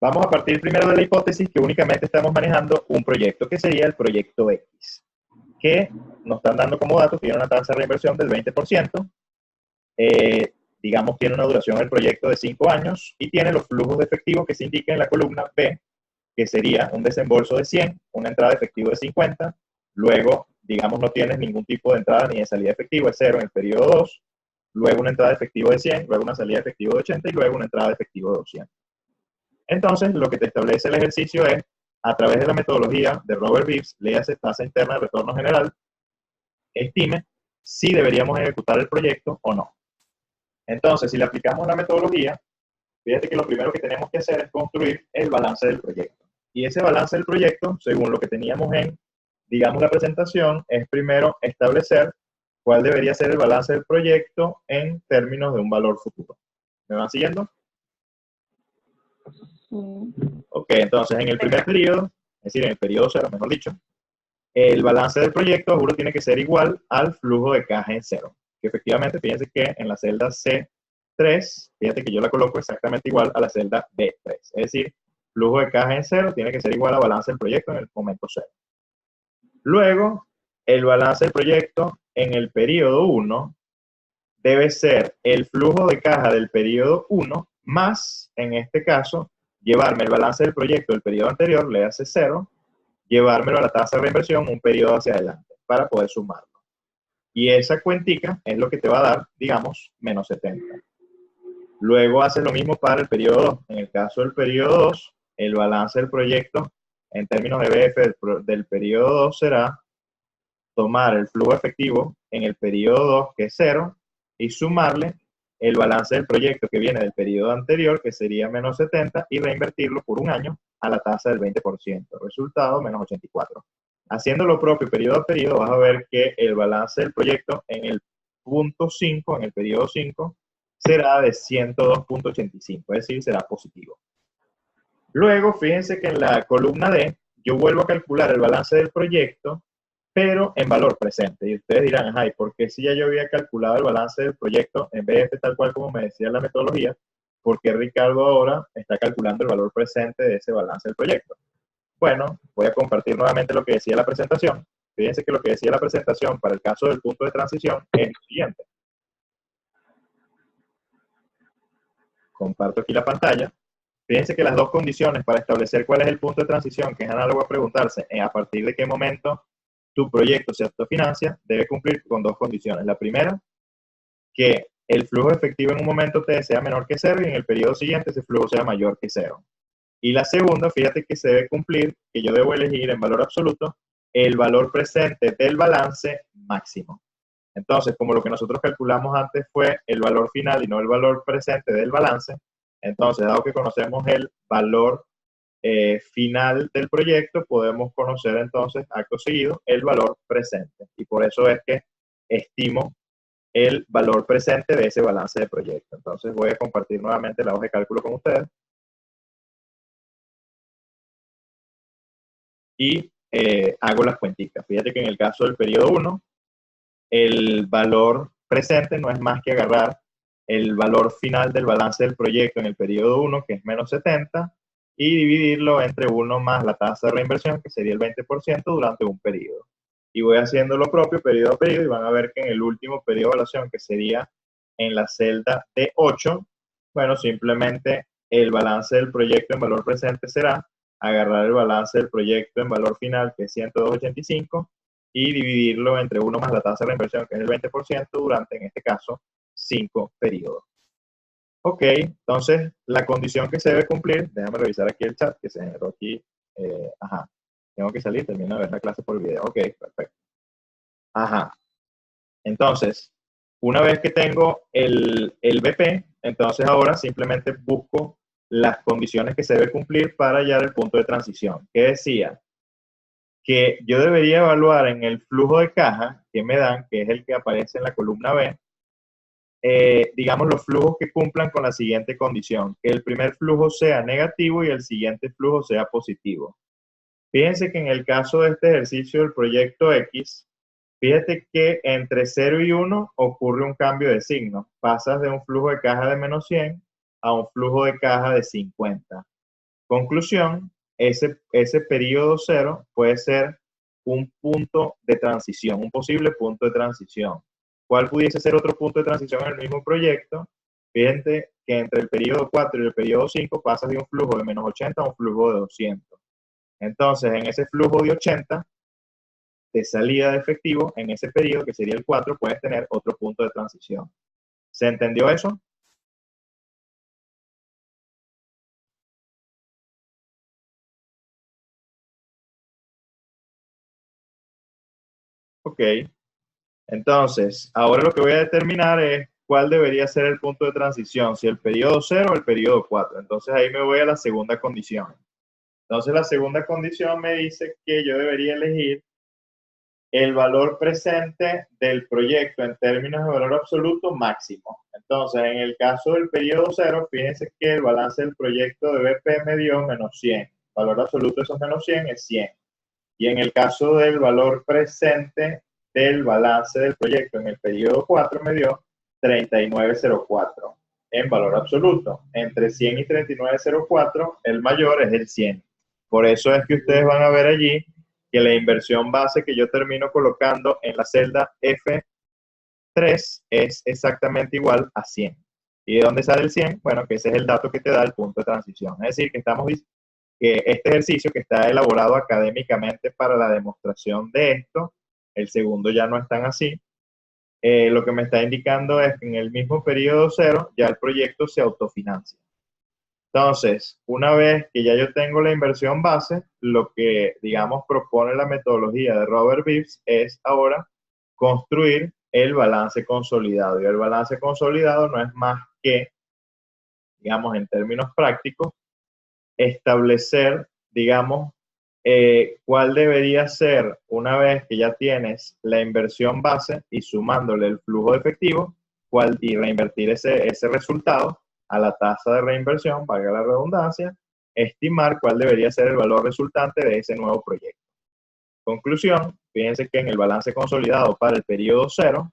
Vamos a partir primero de la hipótesis que únicamente estamos manejando un proyecto, que sería el proyecto X, que nos están dando como dato, tiene una tasa de reinversión del 20%, digamos tiene una duración del proyecto de 5 años y tiene los flujos de efectivo que se indican en la columna B, que sería un desembolso de 100, una entrada de efectivo de 50, luego, digamos, no tienes ningún tipo de entrada ni de salida de efectivo, es 0 en el periodo 2, luego una entrada de efectivo de 100, luego una salida de efectivo de 80 y luego una entrada de efectivo de 200. Entonces, lo que te establece el ejercicio es, a través de la metodología de Robert Beers, léase tasa interna de retorno general, estime si deberíamos ejecutar el proyecto o no. Entonces, si le aplicamos la metodología, fíjate que lo primero que tenemos que hacer es construir el balance del proyecto. Y ese balance del proyecto, según lo que teníamos en, digamos, la presentación, es primero establecer cuál debería ser el balance del proyecto en términos de un valor futuro. ¿Me van siguiendo? Ok, entonces en el primer periodo, es decir, en el periodo 0, mejor dicho, el balance del proyecto, juro, tiene que ser igual al flujo de caja en 0. Que efectivamente, fíjense que en la celda C3, fíjate que yo la coloco exactamente igual a la celda B3. Es decir, flujo de caja en 0 tiene que ser igual a balance del proyecto en el momento 0. Luego, el balance del proyecto en el periodo 1 debe ser el flujo de caja del periodo 1 más, en este caso, llevarme el balance del proyecto del periodo anterior, le hace 0, llevármelo a la tasa de reinversión un periodo hacia adelante para poder sumarlo. Y esa cuentica es lo que te va a dar, digamos, menos 70. Luego haces lo mismo para el periodo 2. En el caso del periodo 2, el balance del proyecto en términos de BF del periodo 2 será tomar el flujo efectivo en el periodo 2, que es 0, y sumarle el balance del proyecto que viene del periodo anterior, que sería menos 70, y reinvertirlo por un año a la tasa del 20%. Resultado, menos 84. Haciendo lo propio periodo a periodo, vas a ver que el balance del proyecto en el punto 5, en el periodo 5, será de 102.85, es decir, será positivo. Luego, fíjense que en la columna D, yo vuelvo a calcular el balance del proyecto, pero en valor presente. Y ustedes dirán, ajá, ¿y por qué si ya yo había calculado el balance del proyecto en vez de tal cual como me decía la metodología? ¿Por qué Ricardo ahora está calculando el valor presente de ese balance del proyecto? Bueno, voy a compartir nuevamente lo que decía la presentación. Fíjense que lo que decía la presentación para el caso del punto de transición es lo siguiente. Comparto aquí la pantalla. Fíjense que las dos condiciones para establecer cuál es el punto de transición, que es análogo a preguntarse a partir de qué momento tu proyecto se autofinancia, debe cumplir con dos condiciones. La primera, que el flujo efectivo en un momento T sea menor que 0 y en el periodo siguiente ese flujo sea mayor que 0. Y la segunda, fíjate que se debe cumplir, que yo debo elegir en valor absoluto el valor presente del balance máximo. Entonces, como lo que nosotros calculamos antes fue el valor final y no el valor presente del balance, entonces, dado que conocemos el valor final del proyecto, podemos conocer entonces, acto seguido, el valor presente. Y por eso es que estimo el valor presente de ese balance de proyecto. Entonces, voy a compartir nuevamente la hoja de cálculo con ustedes. Y hago las cuenticas. Fíjate que en el caso del periodo 1, el valor presente no es más que agarrar el valor final del balance del proyecto en el periodo 1, que es menos 70, y dividirlo entre 1 más la tasa de reinversión, que sería el 20% durante un periodo. Y voy haciendo lo propio periodo a periodo y van a ver que en el último periodo de evaluación, que sería en la celda D8, bueno, simplemente el balance del proyecto en valor presente será agarrar el balance del proyecto en valor final, que es 102.85, y dividirlo entre 1 más la tasa de reinversión, que es el 20%, durante, en este caso, 5 periodos. Ok, entonces la condición que se debe cumplir, déjame revisar aquí el chat, que se generó aquí. Ajá, tengo que salir, termino de ver la clase por video. Ok, perfecto. Ajá, entonces, una vez que tengo el BP, entonces ahora simplemente busco las condiciones que se debe cumplir para hallar el punto de transición. ¿Qué decía? Que yo debería evaluar en el flujo de caja que me dan, que es el que aparece en la columna B, digamos, los flujos que cumplan con la siguiente condición, que el primer flujo sea negativo y el siguiente flujo sea positivo. Fíjense que en el caso de este ejercicio del proyecto X, fíjate que entre 0 y 1 ocurre un cambio de signo. Pasas de un flujo de caja de menos 100 a un flujo de caja de 50. Conclusión, ese periodo 0 puede ser un punto de transición, un posible punto de transición. ¿Cuál pudiese ser otro punto de transición en el mismo proyecto? Fíjate que entre el periodo 4 y el periodo 5 pasas de un flujo de menos 80 a un flujo de 200. Entonces, en ese flujo de 80 de salida de efectivo, en ese periodo, que sería el 4, puedes tener otro punto de transición. ¿Se entendió eso? Ok. Entonces, ahora lo que voy a determinar es cuál debería ser el punto de transición, si el periodo 0 o el periodo 4. Entonces ahí me voy a la segunda condición. Entonces la segunda condición me dice que yo debería elegir el valor presente del proyecto en términos de valor absoluto máximo. Entonces, en el caso del periodo 0, fíjense que el balance del proyecto de BP me dio menos 100. El valor absoluto de esos menos 100 es 100. Y en el caso del valor presente del balance del proyecto en el periodo 4 me dio 39.04 en valor absoluto. Entre 100 y 39.04, el mayor es el 100. Por eso es que ustedes van a ver allí que la inversión base que yo termino colocando en la celda F3 es exactamente igual a 100. ¿Y de dónde sale el 100? Bueno, que ese es el dato que te da el punto de transición. Es decir, que que este ejercicio que está elaborado académicamente para la demostración de esto, el segundo ya no es tan así, lo que me está indicando es que en el mismo periodo 0 ya el proyecto se autofinancia. Entonces, una vez que ya yo tengo la inversión base, lo que, digamos, propone la metodología de Robert Bibbs es ahora construir el balance consolidado. Y el balance consolidado no es más que, digamos, en términos prácticos, establecer, digamos, cuál debería ser, una vez que ya tienes la inversión base y sumándole el flujo de efectivo, y reinvertir ese resultado a la tasa de reinversión, valga la redundancia, estimar cuál debería ser el valor resultante de ese nuevo proyecto. Conclusión, fíjense que en el balance consolidado para el periodo 0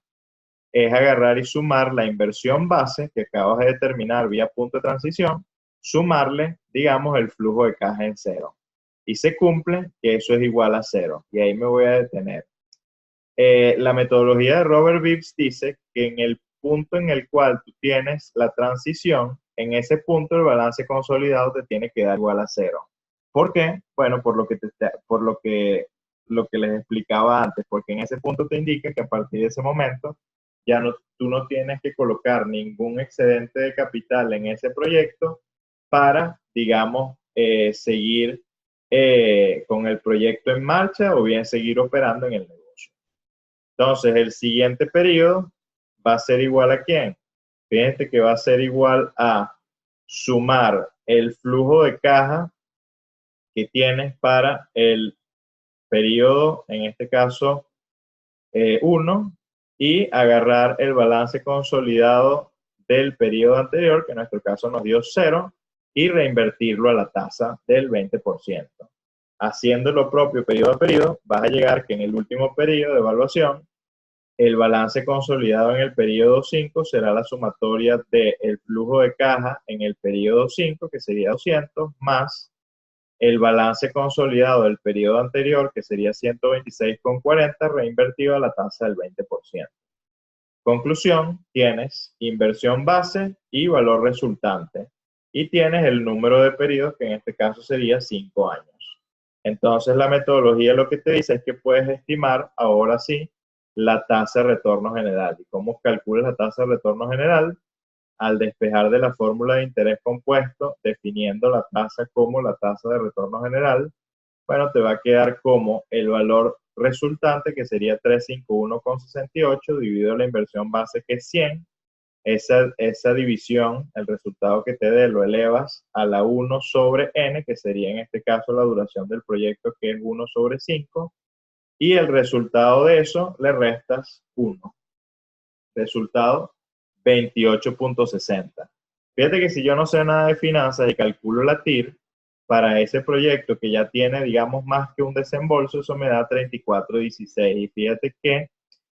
es agarrar y sumar la inversión base que acabas de determinar vía punto de transición, sumarle, digamos, el flujo de caja en 0. Y se cumple que eso es igual a 0. Y ahí me voy a detener. La metodología de Robert Bibbs dice que en el punto en el cual tú tienes la transición, en ese punto el balance consolidado te tiene que dar igual a 0. ¿Por qué? Bueno, por lo que les explicaba antes, porque en ese punto te indica que a partir de ese momento ya tú no tienes que colocar ningún excedente de capital en ese proyecto para, digamos, seguir con el proyecto en marcha o bien seguir operando en el negocio. Entonces, el siguiente periodo va a ser igual a ¿quién? Fíjense que va a ser igual a sumar el flujo de caja que tienes para el periodo, en este caso, 1, y agarrar el balance consolidado del periodo anterior, que en nuestro caso nos dio 0, y reinvertirlo a la tasa del 20%. Haciendo lo propio periodo a periodo, vas a llegar que en el último periodo de evaluación, el balance consolidado en el periodo 5 será la sumatoria del flujo de caja en el periodo 5, que sería 200, más el balance consolidado del periodo anterior, que sería 126,40, reinvertido a la tasa del 20%. Conclusión, tienes inversión base y valor resultante. Y tienes el número de periodos, que en este caso sería 5 años. Entonces, la metodología lo que te dice es que puedes estimar, ahora sí, la tasa de retorno general. ¿Y cómo calculas la tasa de retorno general? Al despejar de la fórmula de interés compuesto, definiendo la tasa como la tasa de retorno general, bueno, te va a quedar como el valor resultante, que sería 351,68, dividido la inversión base, que es 100. Esa división, el resultado que te dé, lo elevas a la 1 sobre n, que sería en este caso la duración del proyecto, que es 1 sobre 5, y el resultado de eso le restas 1. Resultado, 28,60. Fíjate que si yo no sé nada de finanzas y calculo la TIR, para ese proyecto que ya tiene, digamos, más que un desembolso, eso me da 34,16. Y fíjate que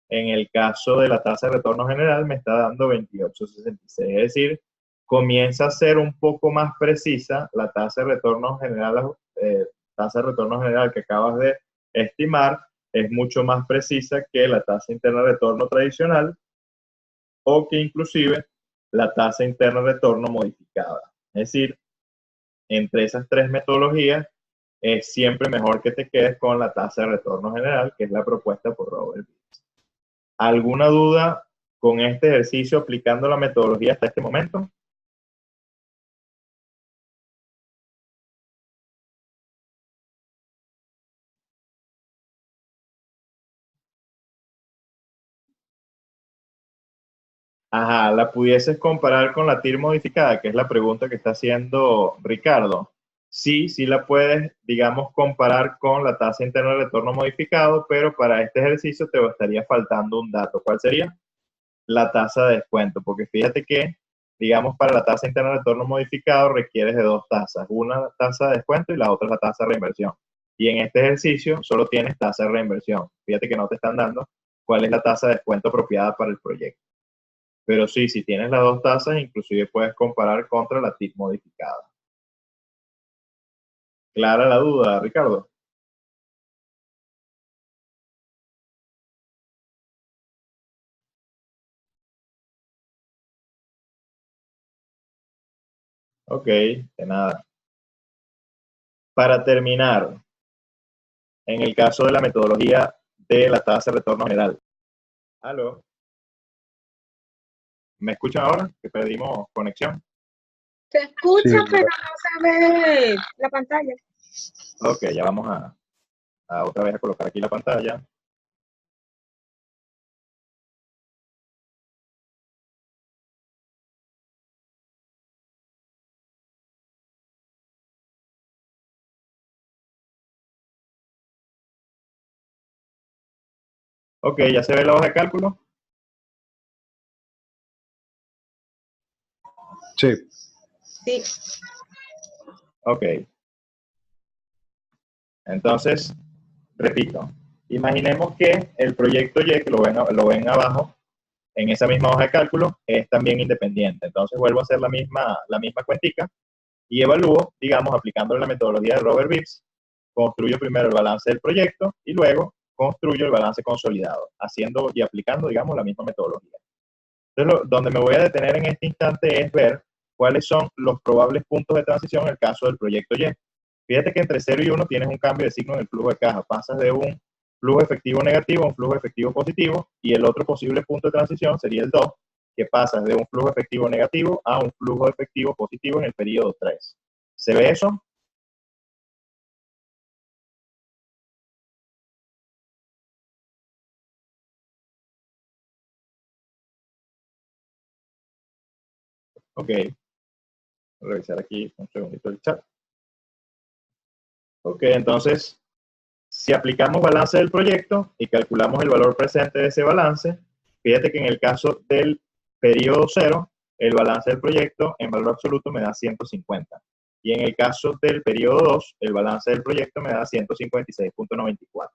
en el caso de la tasa de retorno general me está dando 28,66. Es decir, comienza a ser un poco más precisa la tasa de retorno general que acabas de estimar. Es mucho más precisa que la tasa interna de retorno tradicional, o que inclusive la tasa interna de retorno modificada. Es decir, entre esas tres metodologías, es siempre mejor que te quedes con la tasa de retorno general, que es la propuesta por Robert Beers. ¿Alguna duda con este ejercicio aplicando la metodología hasta este momento? Ajá, ¿la pudieses comparar con la TIR modificada? Que es la pregunta que está haciendo Ricardo. Sí, sí la puedes, digamos, comparar con la tasa interna de retorno modificado, pero para este ejercicio te estaría faltando un dato. ¿Cuál sería? La tasa de descuento, porque fíjate que, digamos, para la tasa interna de retorno modificado requieres de dos tasas, una tasa de descuento y la otra es la tasa de reinversión. Y en este ejercicio solo tienes tasa de reinversión. Fíjate que no te están dando cuál es la tasa de descuento apropiada para el proyecto. Pero sí, si tienes las dos tasas, inclusive puedes comparar contra la TIP modificada. ¿Clara la duda, Ricardo? Ok, de nada. Para terminar, en el caso de la metodología de la tasa de retorno general. ¿Aló? ¿Me escuchan ahora? Que perdimos conexión. Se escucha, Sí, pero no se ve la pantalla. Ok, ya vamos a otra vez a colocar aquí la pantalla. Ok, ya se ve la hoja de cálculo. sí, Sí. Ok. Entonces, repito, imaginemos que el proyecto Y, que lo ven abajo, en esa misma hoja de cálculo, es también independiente. Entonces vuelvo a hacer la misma cuentica y evalúo, digamos, aplicando la metodología de Robert Beers, construyo primero el balance del proyecto y luego construyo el balance consolidado, haciendo y aplicando, digamos, la misma metodología. Entonces, donde me voy a detener en este instante es ver cuáles son los probables puntos de transición en el caso del proyecto Y. Fíjate que entre 0 y 1 tienes un cambio de signo en el flujo de caja. Pasas de un flujo efectivo negativo a un flujo efectivo positivo, y el otro posible punto de transición sería el 2, que pasas de un flujo efectivo negativo a un flujo efectivo positivo en el periodo 3. ¿Se ve eso? Ok. Voy a revisar aquí un segundito el chat. Ok, entonces, si aplicamos balance del proyecto y calculamos el valor presente de ese balance, fíjate que en el caso del periodo 0, el balance del proyecto en valor absoluto me da 150. Y en el caso del periodo 2, el balance del proyecto me da 156,94.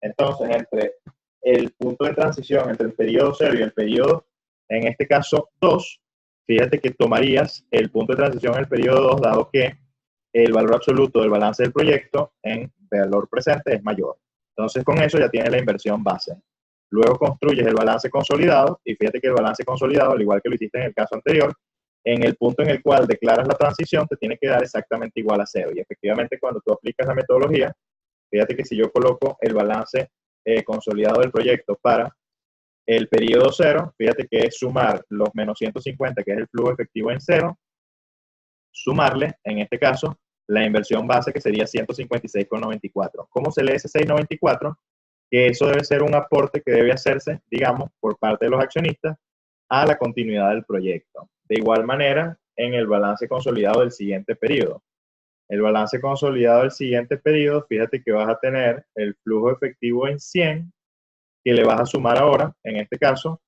Entonces, entre el punto de transición entre el periodo 0 y el periodo, en este caso 2, fíjate que tomarías el punto de transición en el periodo 2, dado que el valor absoluto del balance del proyecto en valor presente es mayor. Entonces, con eso ya tienes la inversión base. Luego construyes el balance consolidado, y fíjate que el balance consolidado, al igual que lo hiciste en el caso anterior, en el punto en el cual declaras la transición, te tiene que dar exactamente igual a cero. Y efectivamente, cuando tú aplicas la metodología, fíjate que si yo coloco el balance consolidado del proyecto para el periodo cero, fíjate que es sumar los menos 150, que es el flujo efectivo en cero, sumarle, en este caso, la inversión base, que sería 156,94. ¿Cómo se lee ese 694? Que eso debe ser un aporte que debe hacerse, digamos, por parte de los accionistas a la continuidad del proyecto. De igual manera, en el balance consolidado del siguiente periodo. El balance consolidado del siguiente periodo, fíjate que vas a tener el flujo efectivo en 100, que le vas a sumar ahora, en este caso,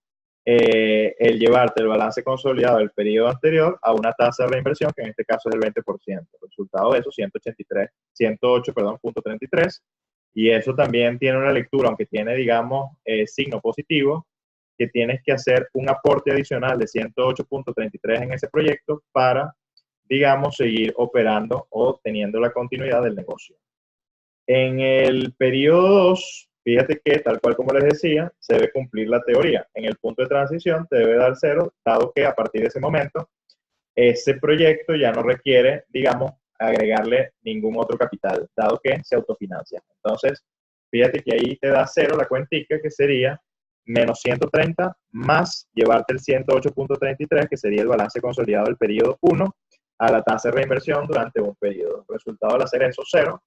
el llevarte el balance consolidado del periodo anterior a una tasa de reinversión, que en este caso es el 20%. El resultado de eso, 108,33. Y eso también tiene una lectura, aunque tiene, digamos, signo positivo, que tienes que hacer un aporte adicional de 108,33 en ese proyecto para, digamos, seguir operando o teniendo la continuidad del negocio. En el periodo 2, fíjate que, tal cual como les decía, se debe cumplir la teoría. En el punto de transición te debe dar cero, dado que a partir de ese momento, ese proyecto ya no requiere, digamos, agregarle ningún otro capital, dado que se autofinancia. Entonces, fíjate que ahí te da cero la cuentica, que sería menos 130 más llevarte el 108,33, que sería el balance consolidado del periodo 1, a la tasa de reinversión durante un periodo. El resultado al hacer eso, cero.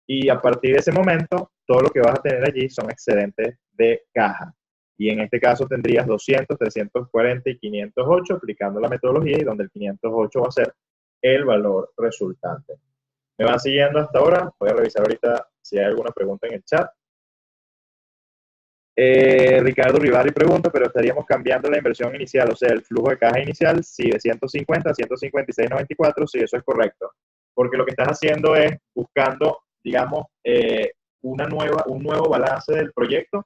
Y a partir de ese momento, todo lo que vas a tener allí son excedentes de caja. Y en este caso tendrías 200, 340 y 508 aplicando la metodología, y donde el 508 va a ser el valor resultante. ¿Me van siguiendo hasta ahora? Voy a revisar ahorita si hay alguna pregunta en el chat. Ricardo Rivari pregunta, pero estaríamos cambiando la inversión inicial, o sea, el flujo de caja inicial, sí, de 150 a 156,94, sí, eso es correcto. Porque lo que estás haciendo es buscando, digamos, un nuevo balance del proyecto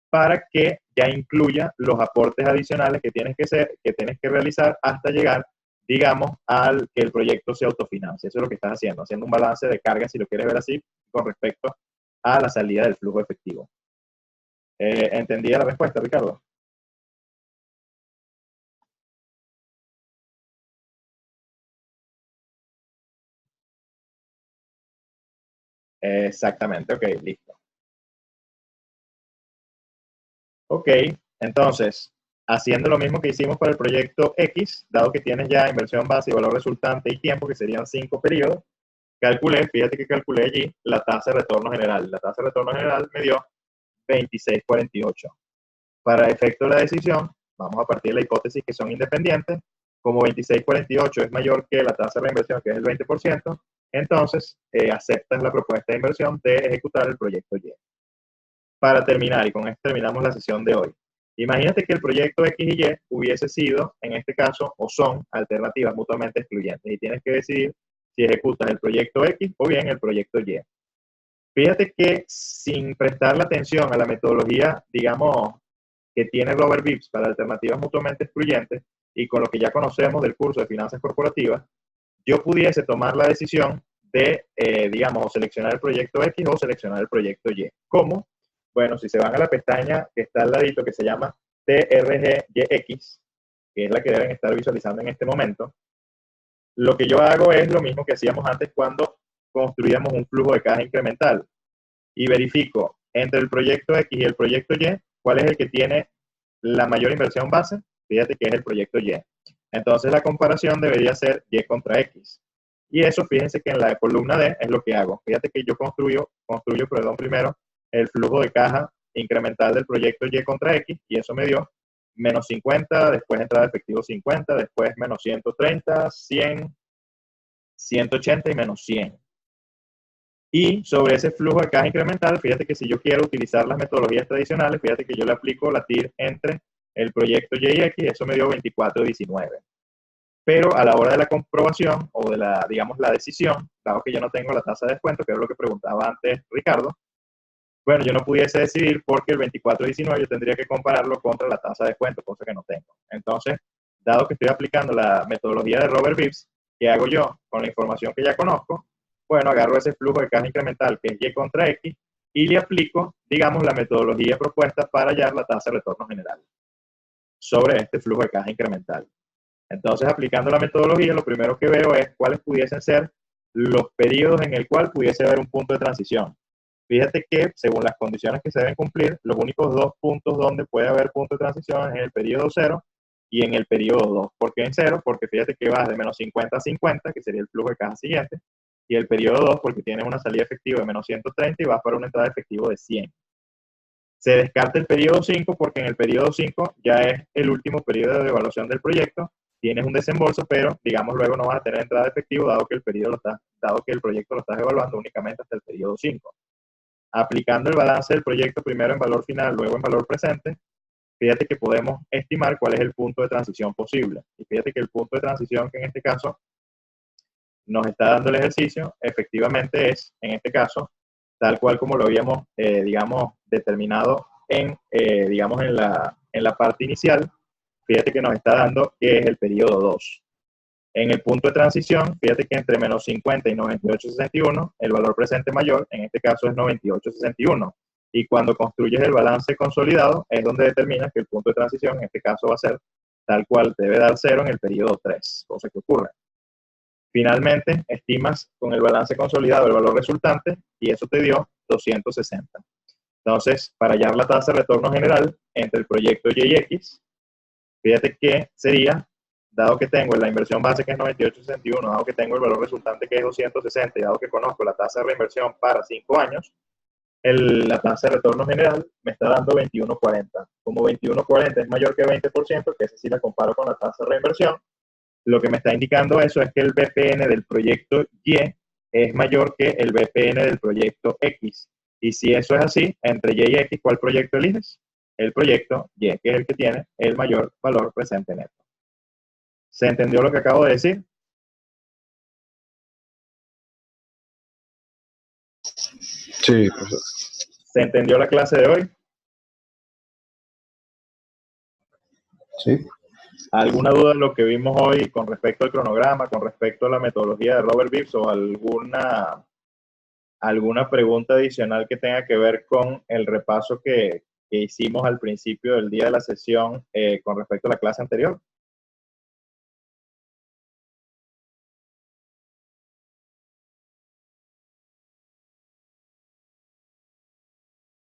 para que ya incluya los aportes adicionales que tienes que realizar hasta llegar, digamos, al que el proyecto se autofinancie. Eso es lo que estás haciendo un balance de carga, si lo quieres ver así, con respecto a la salida del flujo efectivo. ¿Entendía la respuesta, Ricardo? Exactamente, ok, listo. Ok, entonces, haciendo lo mismo que hicimos para el proyecto X, dado que tienes ya inversión base y valor resultante y tiempo, que serían 5 periodos, fíjate que calculé allí la tasa de retorno general. La tasa de retorno general me dio 26,48. Para efecto de la decisión, vamos a partir de la hipótesis que son independientes. Como 26,48 es mayor que la tasa de reinversión, que es el 20%, entonces aceptas la propuesta de inversión de ejecutar el proyecto Y. Para terminar, y con esto terminamos la sesión de hoy. Imagínate que el proyecto X y Y hubiese sido, en este caso, o son alternativas mutuamente excluyentes, y tienes que decidir si ejecutas el proyecto X o bien el proyecto Y. Fíjate que sin prestarle atención a la metodología, digamos, que tiene Robert Vips para alternativas mutuamente excluyentes, y con lo que ya conocemos del curso de finanzas corporativas, yo pudiese tomar la decisión de, digamos, seleccionar el proyecto X o seleccionar el proyecto Y. ¿Cómo? Bueno, si se van a la pestaña que está al ladito, que se llama TRGYX, que es la que deben estar visualizando en este momento, lo que yo hago es lo mismo que hacíamos antes cuando construíamos un flujo de caja incremental, y verifico entre el proyecto X y el proyecto Y cuál es el que tiene la mayor inversión base. Fíjate que es el proyecto Y. Entonces la comparación debería ser Y contra X. Y eso, fíjense que en la columna D es lo que hago. Fíjate que yo construyo primero el flujo de caja incremental del proyecto Y contra X, y eso me dio menos 50, después entrada de efectivo 50, después menos 130, 100, 180 y menos 100. Y sobre ese flujo de caja incremental, fíjate que si yo quiero utilizar las metodologías tradicionales, fíjate que yo le aplico la TIR entre el proyecto Y y X, eso me dio 24,19. Pero a la hora de la comprobación o de la, digamos, la decisión, dado que yo no tengo la tasa de descuento, que es lo que preguntaba antes Ricardo, bueno, yo no pudiese decidir porque el 24,19 yo tendría que compararlo contra la tasa de descuento, cosa que no tengo. Entonces, dado que estoy aplicando la metodología de Robert Vips, ¿Qué hago yo con la información que ya conozco? Bueno, agarro ese flujo de caja incremental que es Y contra X y le aplico, digamos, la metodología propuesta para hallar la tasa de retorno general sobre este flujo de caja incremental. Entonces, aplicando la metodología, lo primero que veo es cuáles pudiesen ser los periodos en el cual pudiese haber un punto de transición. Fíjate que, según las condiciones que se deben cumplir, los únicos dos puntos donde puede haber punto de transición es en el periodo 0 y en el periodo 2. ¿Por qué en 0? Porque fíjate que vas de menos 50 a 50, que sería el flujo de caja siguiente, y el periodo 2 porque tienes una salida efectiva de menos 130 y vas para una entrada efectiva de 100. Se descarta el periodo 5 porque en el periodo 5 ya es el último periodo de evaluación del proyecto, tienes un desembolso, pero digamos luego no vas a tener entrada de efectivo dado que el proyecto lo estás evaluando únicamente hasta el periodo 5. Aplicando el balance del proyecto primero en valor final, luego en valor presente, fíjate que podemos estimar cuál es el punto de transición posible. Y fíjate que el punto de transición que en este caso nos está dando el ejercicio, efectivamente es, en este caso, tal cual como lo habíamos, digamos, determinado digamos, en la parte inicial, fíjate que nos está dando que es el periodo 2. En el punto de transición, fíjate que entre menos 50 y 98,61, el valor presente mayor, en este caso es 98,61. Y cuando construyes el balance consolidado, es donde determinas que el punto de transición, en este caso, va a ser tal cual debe dar 0 en el periodo 3, cosa que ocurre. Finalmente, estimas con el balance consolidado el valor resultante y eso te dio 260. Entonces, para hallar la tasa de retorno general entre el proyecto Y y X, fíjate que sería, dado que tengo la inversión base que es 98,61, dado que tengo el valor resultante que es 260 y dado que conozco la tasa de reinversión para 5 años, la tasa de retorno general me está dando 21,40. Como 21,40 es mayor que 20%, que esa sí la comparo con la tasa de reinversión, lo que me está indicando eso es que el BPN del proyecto Y es mayor que el BPN del proyecto X. Y si eso es así, entre Y y X, ¿cuál proyecto eliges? El proyecto Y, que es el que tiene el mayor valor presente neto. ¿Se entendió lo que acabo de decir? Sí, profesor. ¿Se entendió la clase de hoy? Sí. ¿Alguna duda de lo que vimos hoy con respecto al cronograma, con respecto a la metodología de Robert Gibbs o alguna pregunta adicional que tenga que ver con el repaso que hicimos al principio del día de la sesión con respecto a la clase anterior?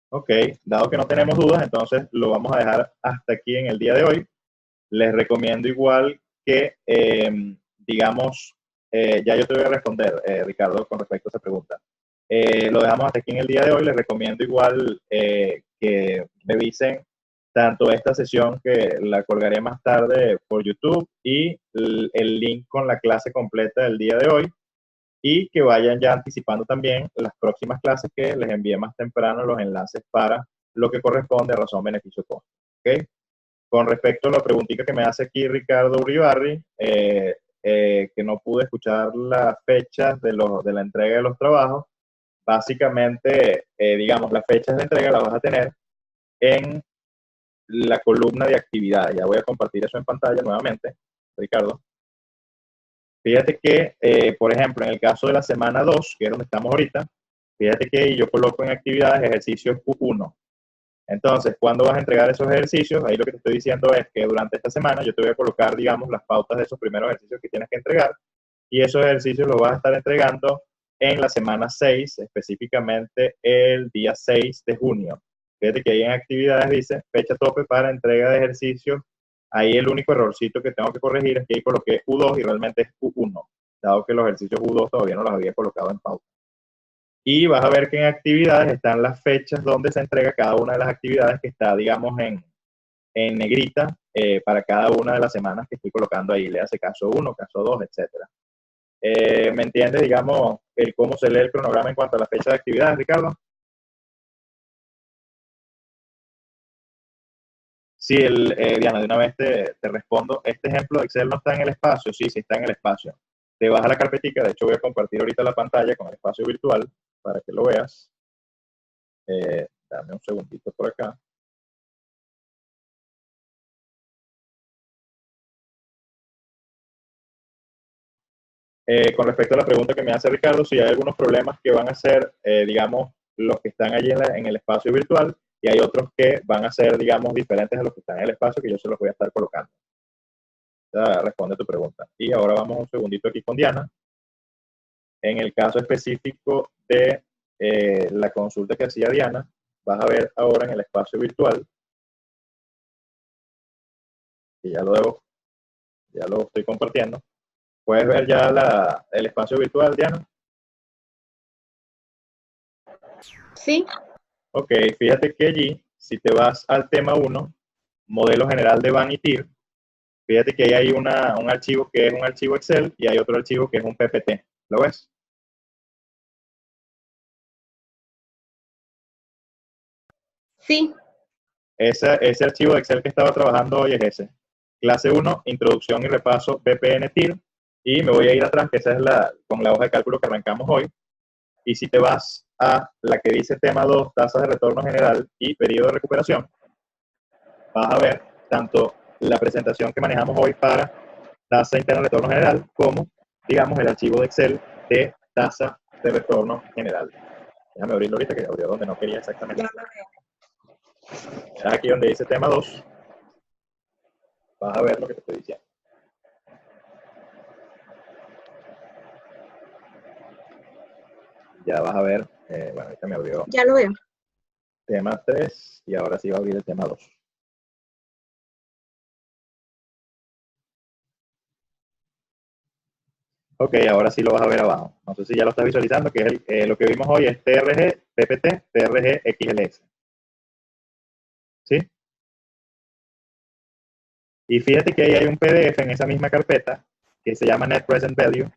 Ok, dado que no tenemos dudas, entonces lo vamos a dejar hasta aquí en el día de hoy. Les recomiendo igual que, digamos, ya yo te voy a responder, Ricardo, con respecto a esa pregunta. Lo dejamos hasta aquí en el día de hoy. Les recomiendo igual que revisen tanto esta sesión que la colgaré más tarde por YouTube y el link con la clase completa del día de hoy y que vayan ya anticipando también las próximas clases que les envíe más temprano los enlaces para lo que corresponde a razón beneficio costo. ¿Okay? Con respecto a la preguntita que me hace aquí Ricardo Uribarri, que no pude escuchar las fechas de la entrega de los trabajos, básicamente, digamos, las fechas de entrega las vas a tener en la columna de actividades. Ya voy a compartir eso en pantalla nuevamente, Ricardo. Fíjate que, por ejemplo, en el caso de la semana 2, que es donde estamos ahorita, fíjate que yo coloco en actividades ejercicios Q1. Entonces, ¿cuándo vas a entregar esos ejercicios? Ahí lo que te estoy diciendo es que durante esta semana yo te voy a colocar, digamos, las pautas de esos primeros ejercicios que tienes que entregar y esos ejercicios los vas a estar entregando en la semana 6, específicamente el día 6 de junio. Fíjate que ahí en actividades dice fecha tope para entrega de ejercicios. Ahí el único errorcito que tengo que corregir es que ahí coloqué U2 y realmente es U1, dado que los ejercicios U2 todavía no los había colocado en pauta. Y vas a ver que en actividades están las fechas donde se entrega cada una de las actividades que está, digamos, en negrita para cada una de las semanas que estoy colocando ahí. Le hace caso 1, caso 2, etcétera. ¿Me entiendes, digamos, cómo se lee el cronograma en cuanto a la fecha de actividades, Ricardo? Sí, Diana, de una vez te respondo. Este ejemplo de Excel no está en el espacio. Sí, sí está en el espacio. Te vas a la carpetica. De hecho, voy a compartir ahorita la pantalla con el espacio virtual para que lo veas. Dame un segundito por acá. Con respecto a la pregunta que me hace Ricardo, si hay algunos problemas que van a ser, digamos, los que están allí en el espacio virtual, y hay otros que van a ser, digamos, diferentes a los que están en el espacio, que yo se los voy a estar colocando. Esa responde tu pregunta. Y ahora vamos un segundito aquí con Diana. En el caso específico de la consulta que hacía Diana, vas a ver ahora en el espacio virtual, y ya lo estoy compartiendo. ¿Puedes ver ya el espacio virtual, Diana? Sí, Ok, fíjate que allí, si te vas al tema 1, modelo general de Van y Tir, fíjate que ahí hay un archivo que es un archivo Excel y hay otro archivo que es un PPT. ¿Lo ves? sí, Ese archivo de Excel que estaba trabajando hoy es ese. Clase 1, introducción y repaso VPN TIR. Y me voy a ir atrás, que esa es con la hoja de cálculo que arrancamos hoy. Y si te vas a la que dice tema 2, tasas de retorno general y periodo de recuperación, vas a ver tanto la presentación que manejamos hoy para tasa interna de retorno general como, digamos, el archivo de Excel de tasa de retorno general. Déjame abrirlo ahorita, que abrió donde no quería exactamente. ya lo veo. Aquí donde dice tema 2, vas a ver lo que te estoy diciendo. Ya vas a ver, bueno, ahorita me abrió Ya lo veo. tema 3 y ahora sí va a abrir el tema 2. Ok, ahora sí lo vas a ver abajo. No sé si ya lo estás visualizando, que es lo que vimos hoy es TRG, PPT, TRG, XLS. ¿Sí? Y fíjate que ahí hay un PDF en esa misma carpeta que se llama Net Present Value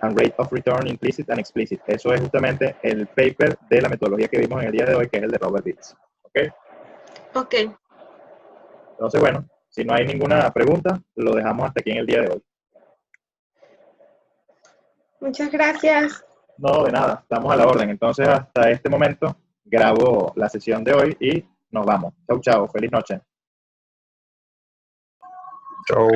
and Rate of Return Implicit and Explicit. Eso es justamente el paper de la metodología que vimos en el día de hoy, que es el de Robert Beats. ¿Ok? Ok, Entonces, bueno, si no hay ninguna pregunta, lo dejamos hasta aquí en el día de hoy. muchas gracias. No, de nada, estamos a la orden. Entonces, hasta este momento, grabo la sesión de hoy y nos vamos. Chau, chau, feliz noche. Chau.